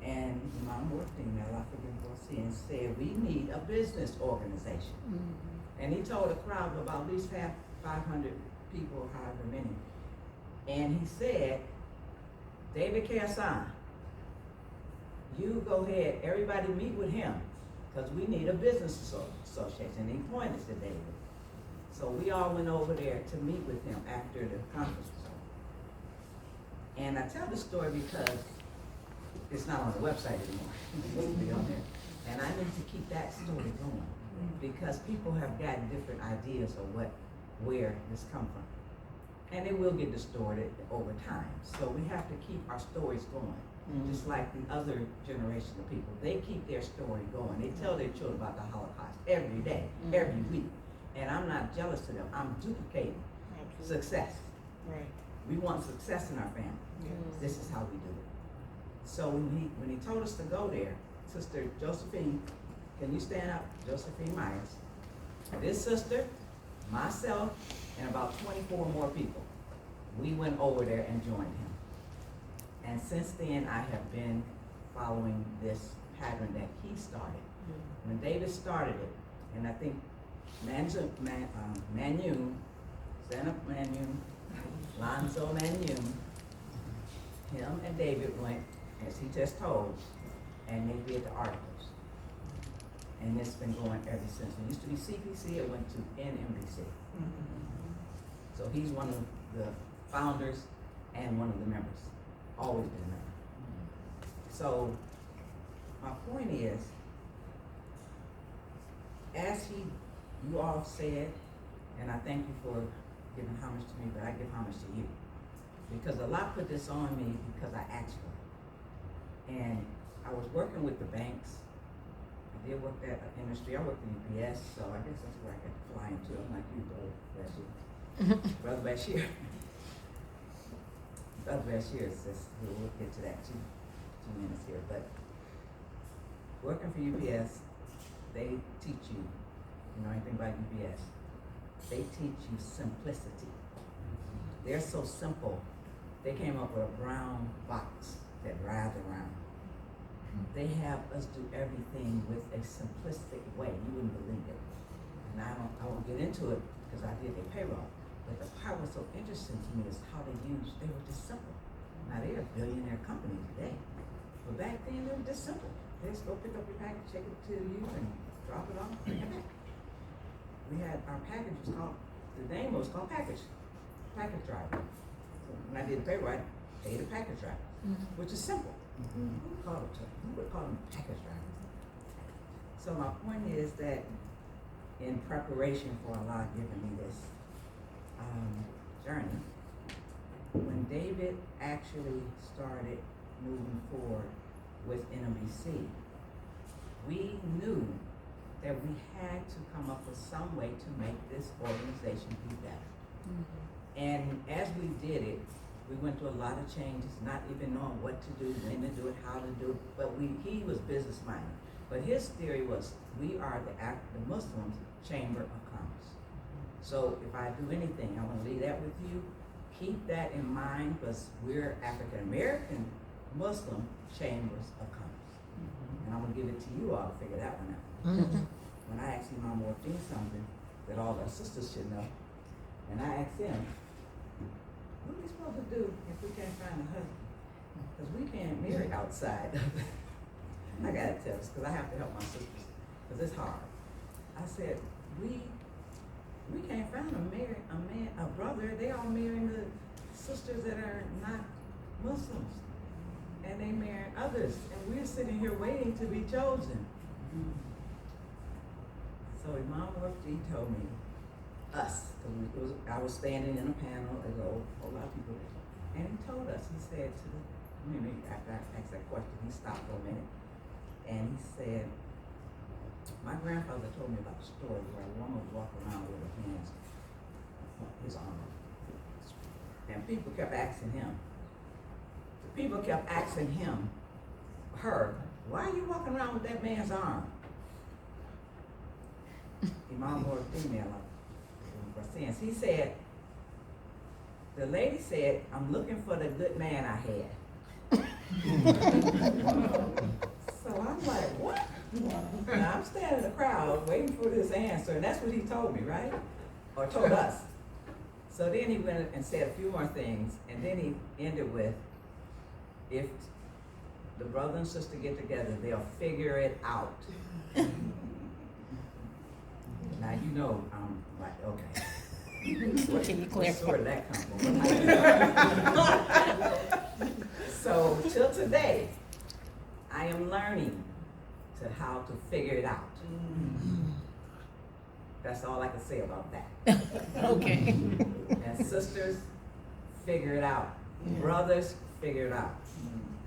and Imam Wardeen, Allah forgive me, said, we need a business organization. And he told a crowd of about at least 500 people, however many, and he said, David K. Hassan, you go ahead, everybody meet with him, because we need a business association. He pointed to David. So we all went over there to meet with him after the conference was over. And I tell the story because it's not on the website anymore. It's supposed to be on there. And I need to keep that story going because people have gotten different ideas of where this come from. And it will get distorted over time. So we have to keep our stories going. Just like the other generation of people. They keep their story going. They tell their children about the Holocaust every day, every week. And I'm not jealous of them. I'm duplicating success. Right. We want success in our family. This is how we do it. So when he told us to go there, Sister Josephine, can you stand up? Josephine Myers. This sister, myself, and about 24 more people. We went over there and joined him. And since then, I have been following this pattern that he started. When David started it, and I think Manun, Zainab Manun, Lonzo Manun, him and David went, as he just told, and they did the articles. And it's been going ever since. It used to be CPC, it went to NMBC. So he's one of the founders and one of the members. Always been a member. So my point is, as you all said, and I thank you for giving homage to me, but I give homage to you. Because Allah put this on me because I asked for it. And I was working with the banks. I did work at an industry. I worked in UPS, so I guess that's where I got to fly into. I'm like you, Brother Bashir. Brother Bashir is just, we'll get to that two minutes here. But working for UPS, they teach you know anything about UPS, they teach you simplicity. They're so simple. They came up with a brown box that drives around. They have us do everything with a simplistic way. You wouldn't believe it. And I won't get into it because I did their payroll. But the part was so interesting to me is how they were just simple. Now they're a billionaire company today. But back then they were just simple. They just go pick up your package, take it to you and drop it off, bring it back. We had our package was called, the name was called package driver. So when I did the payroll, I paid a package driver, which is simple. Who would call them package drivers? So my point is that in preparation for Allah giving me this journey, when David actually started moving forward with NMBC, we knew that we had to come up with some way to make this organization be better. And as we did it, we went through a lot of changes, not even knowing what to do, when to do it, how to do it, but he was business minded. But his theory was, we are the Muslims Chamber of Commerce. So if I do anything, I want to leave that with you. Keep that in mind, because we're African American Muslim Chambers of Commerce. And I'm going to give it to you all to figure that one out. When I asked Imam Wardeen something that all our sisters should know, and I asked him, what are we supposed to do if we can't find a husband? Because we can't marry outside. I got to tell this, because I have to help my sisters, because it's hard. I said, we we can't find a brother, they all marrying the sisters that are not Muslims. And they marrying others, and we're sitting here waiting to be chosen. So Imam Mufti told me, I was standing in a panel, there's a whole lot of people there, and he told us, he said after I asked that question, he stopped for a minute, and he said, my grandfather told me about a story where a woman was walking around with her hands on his arm. And people kept asking him, her, why are you walking around with that man's arm? Imam or female, for sense. He said, the lady said, I'm looking for the good man I had. So I'm like, what? Now I'm standing in the crowd waiting for this answer, and that's what he told me, right? Or told us. So then he went and said a few more things, and then he ended with, if the brother and sister get together, they'll figure it out. Now you know, I'm like, okay. What can you clarify? Where did that come from? So till today, I am learning how to figure it out. That's all I can say about that. Okay. And sisters, figure it out. Brothers, figure it out.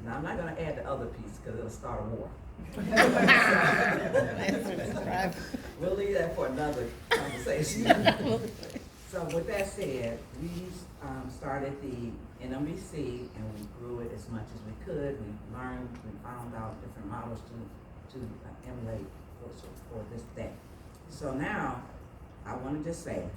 Now I'm not gonna add the other piece because it'll start a war. We'll leave that for another conversation. So with that said, we started the NMBC and we grew it as much as we could. We learned, we found out different models to emulate for this day. So now, I want to just say,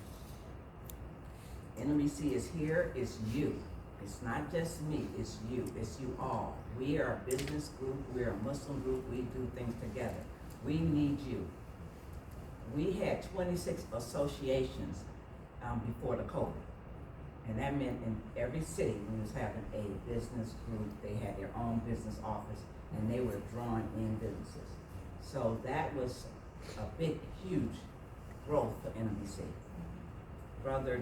NMBC is here, it's you. It's not just me, it's you all. We are a business group, we're a Muslim group, we do things together. We need you. We had 26 associations before the COVID. And that meant in every city, we was having a business group, they had their own business office, and they were drawing in businesses. So that was a big, huge growth for NMBC.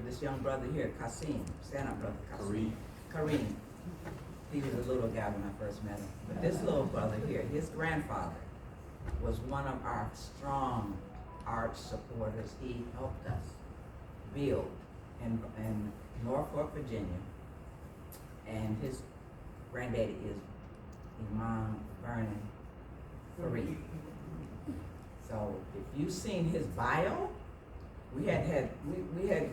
This young brother here, Kasim, stand up brother, Kareem. He was a little guy when I first met him. But this little brother here, his grandfather was one of our strong arch supporters. He helped us build in Norfolk, Virginia. And his granddaddy is Imam Vernon Fareed. So if you've seen his bio, we had to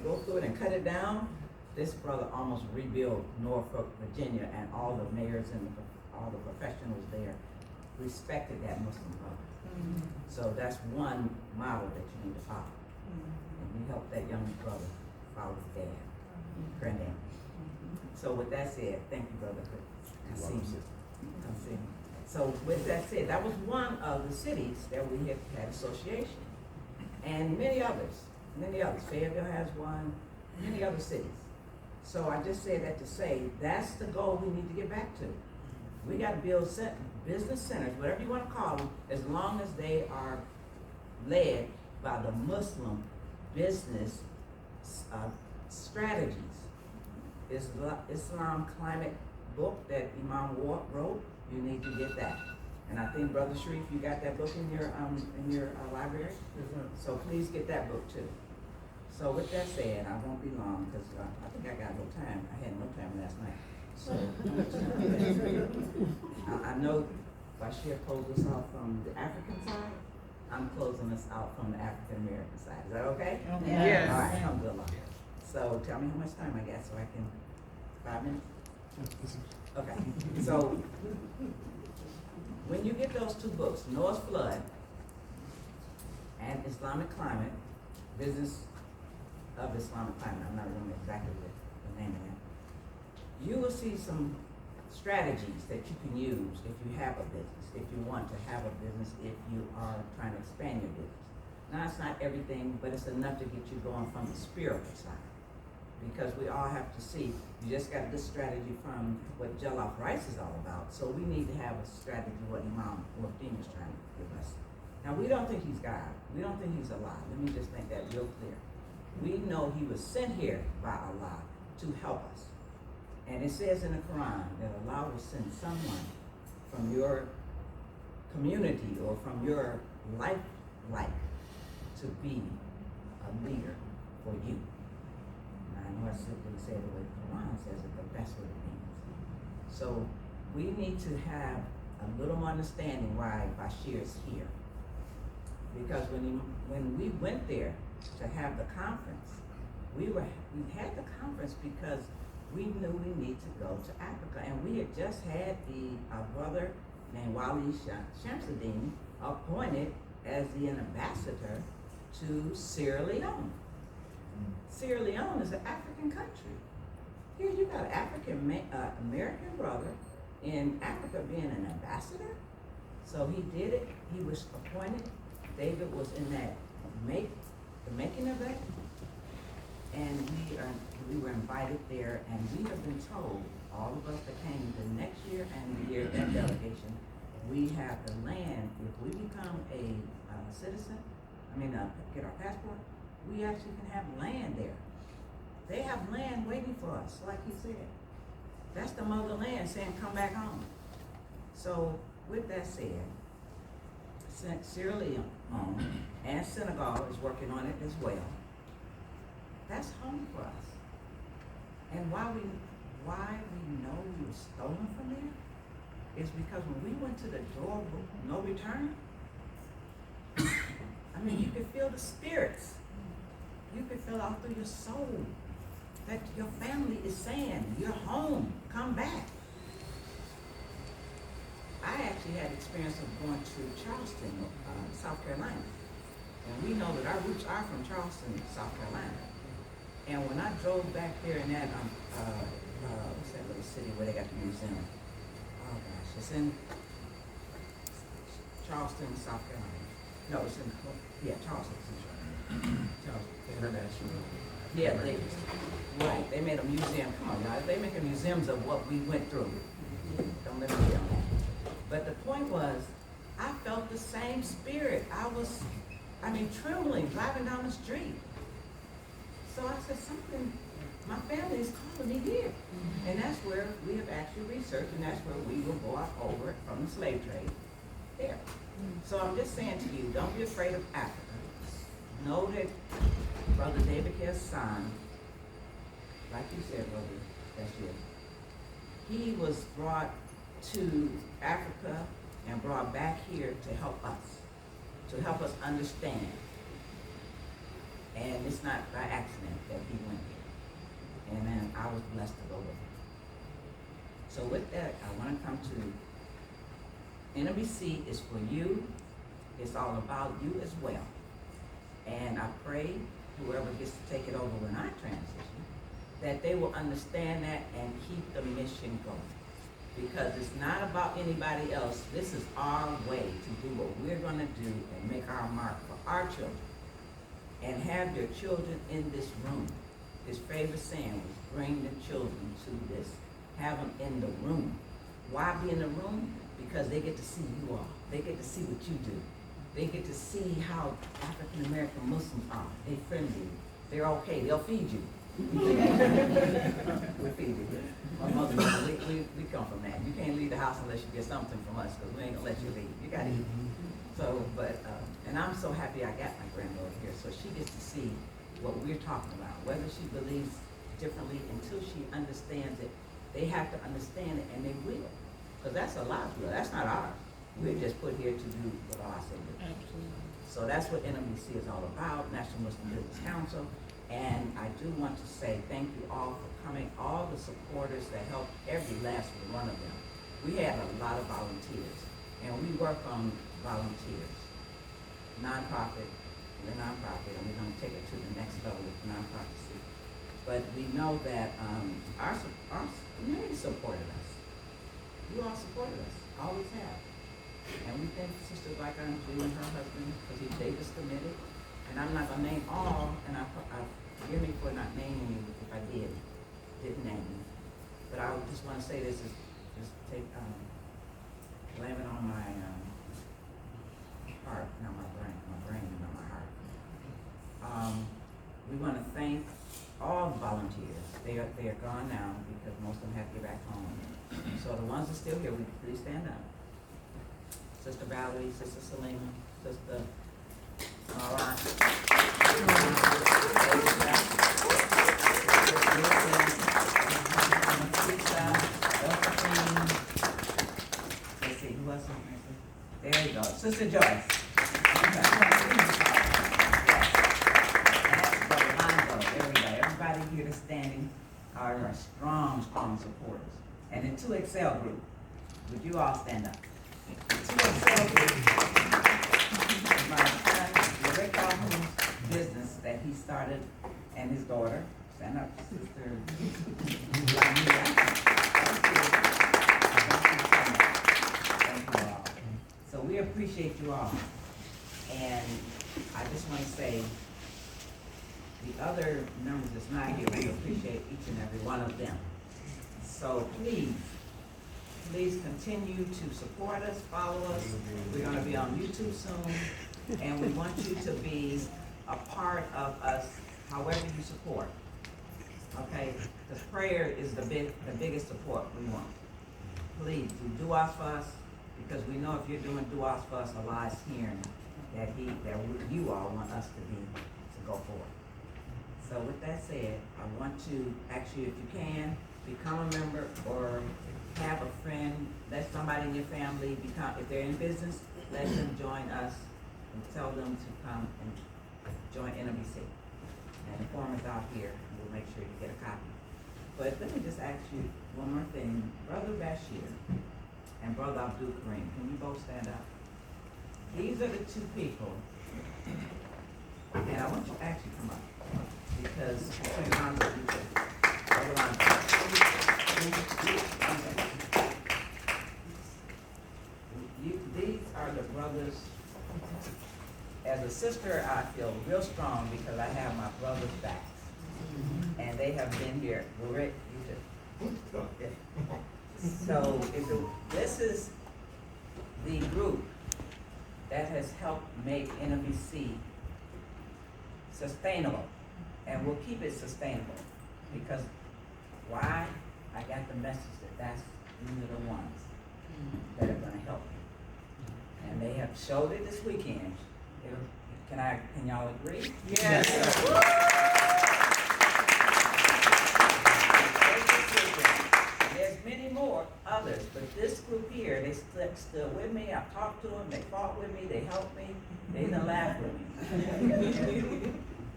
go through it and cut it down. This brother almost rebuilt Norfolk, Virginia, and all the mayors and all the professionals there respected that Muslim brother. So that's one model that you need to follow. And we helped that young brother follow his dad, granddad. So with that said, thank you, brother, for seeing you. So with that said, that was one of the cities that we had association. And many others. Fayetteville has one, many other cities. So I just say that to say, that's the goal we need to get back to. We gotta build business centers, whatever you wanna call them, as long as they are led by the Muslim business strategies. Islam Climate book that Imam wrote, you need to get that. And I think Brother Sharif, you got that book in your library? So please get that book too. So with that said, I won't be long because I think I got no time. I had no time last night. So I know Bashir closed us out from the African side. I'm closing us out from the African American side. Is that okay? Yes. All right, alhamdulillah. So tell me how much time I got so I can, 5 minutes? Okay, so when you get those two books, Noah's Flood and Islamic Climate, Business of Islamic Climate, I'm not remembering exactly the name of that, you will see some strategies that you can use if you have a business, if you want to have a business, if you are trying to expand your business. Now, it's not everything, but it's enough to get you going from the spiritual side. Because we all have to see, you just got this strategy from what Jollof Rice is all about, so we need to have a strategy what Imam Muhtin is trying to give us. Now, we don't think he's God. We don't think he's alive. Let me just make that real clear. We know he was sent here by Allah to help us. And it says in the Quran that Allah will send someone from your community or from your life to be a leader for you. And I know I simply say the way the Quran says it, but that's what it means. So we need to have a little more understanding why Bashir is here. Because when we went there to have the conference, we had the conference because we knew we need to go to Africa. And we had just had a brother named Wali Shamsuddin appointed as the ambassador to Sierra Leone. Sierra Leone is an African country. Here you got an African American brother in Africa being an ambassador. So he did it. He was appointed. David was in that the making of that. And we were invited there, and we have been told, all of us that came the next year and the year of that delegation, we have the land. If we become a citizen, get our passport, we actually can have land there. They have land waiting for us, like he said. That's the motherland saying, come back home. So with that said, Sierra Leone and Senegal is working on it as well. That's home for us. And why we know we were stolen from there is because when we went to the door of no return, you could feel the spirits. You could feel out through your soul that your family is saying, you're home, come back. I actually had experience of going to Charleston, South Carolina. And we know that our roots are from Charleston, South Carolina. And when I drove back there in that, what's that little city where they got the museum? Oh gosh, it's in Charleston, South Carolina. No, it's in, Charleston, Charleston. International. Yeah, they made a museum. Come on, guys, they making museums of what we went through. Don't let me get on that. But the point was, I felt the same spirit. I was, trembling, driving down the street. So I said, my family is calling me here. And that's where we have actually researched, and that's where we were brought over from the slave trade there. So I'm just saying to you, don't be afraid of Africa. Know that Brother David Hassan, like you said, Brother, that's you. He was brought to Africa and brought back here to help us understand. And it's not by accident that he went here. And then I was blessed to go with him. So with that, I want to come to NMBC is for you. It's all about you as well. And I pray whoever gets to take it over when I transition, that they will understand that and keep the mission going. Because it's not about anybody else. This is our way to do what we're going to do and make our mark for our children. And have your children in this room. His favorite saying was, bring the children to this. Have them in the room. Why be in the room? Because they get to see you all. They get to see what you do. They get to see how African American Muslims are. They friendly. They're okay. They'll feed you. We feed you. My mother, we come from that. You can't leave the house unless you get something from us, because we ain't gonna let you leave. You gotta eat. So, and I'm so happy I got my granddaughter here, so she gets to see what we're talking about. Whether she believes differently, until she understands it, they have to understand it, and they will. Because that's Allah's will, that's not ours. We're just put here to do what Allah said to do. Absolutely. So that's what NMBC is all about, National Muslim Business Council. And I do want to say thank you all for coming, all the supporters that helped every last one of them. We had a lot of volunteers, and we work on volunteers. Nonprofit, and we're going to take it to the next level with nonprofit. But we know that our community supported us. You all supported us, always have. And we thank Sister Black Andrew and her husband, because they just committed. And I'm not going to name all, and forgive me for not naming you if I didn't name you. But I just want to say this is just take, blame it on my heart, not my brain and not my heart. We want to they are gone now because most of them have to get back home. So the ones that are still here, we please stand up. Sister Valerie, Sister Selena, Sister Mara. Let's see, who else? There you go, Sister Joyce. There we go. Everybody here that's standing are strong supporters. And the 2XL group, would you all stand up? The 2XL group, my son, Rick Kaufman's business that he started, and his daughter, stand up, Sister Lamia. Thank you all. So we appreciate you all. And I just want to say, the other members that's not here, we appreciate each and every one of them. So please continue to support us, follow us. We're gonna be on YouTube soon, and we want you to be a part of us however you support. Okay, because prayer is the biggest support we want. Please do du'as for us, because we know if you're doing du'as for us, Allah's hearing that you all want us to go forward. So with that said, I want to ask you if you can, become a member or have a friend, let somebody in your family become, if they're in business, let them join us and tell them to come and join NMBC. And the form is out here, and we'll make sure you get a copy. But let me just ask you one more thing. Brother Bashir and Brother Abdul Kareem, can you both stand up? These are the two people, and I want you to actually come up. Because between Lonzo and Brother Lonzo. These are the brothers. As a sister, I feel real strong because I have my brother's back. And they have been here. Rick, you too. So this is the group that has helped make NMBC sustainable. And we'll keep it sustainable, because why? I got the message that's these are the ones that are gonna help me. And they have showed it this weekend. Can y'all agree? Yes. There's many more others, but this group here, they stood with me, I talked to them, they fought with me, they helped me, they done laughed with me.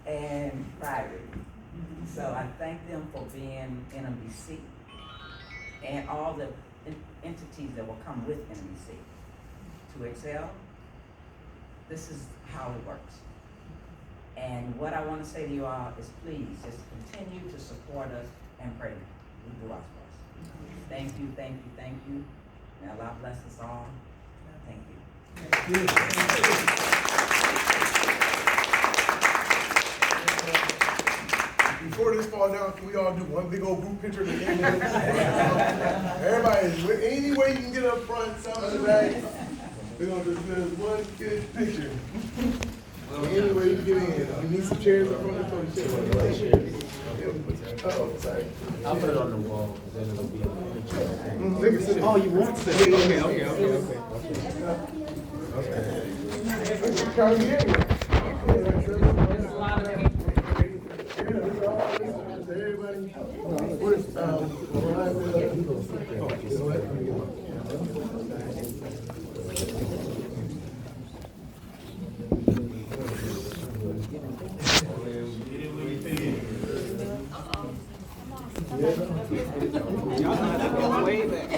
And private. So I thank them for being NMBC and all the entities that will come with NMBC. 2XL, this is how it works. And what I want to say to you all is please just continue to support us and pray. We do our best. Thank you, thank you, thank you. May Allah bless us all. Thank you. Thank you. Before this fall down, can we all do one big old group picture together? Everybody, any way you can get up front, something to that. We're gonna do one good picture. Any way you can get in. We need some chairs up front for the chairs. Oh, sorry. I'll put it on the wall, then it'll be on the picture. Oh, you want to sit? Okay. Way back.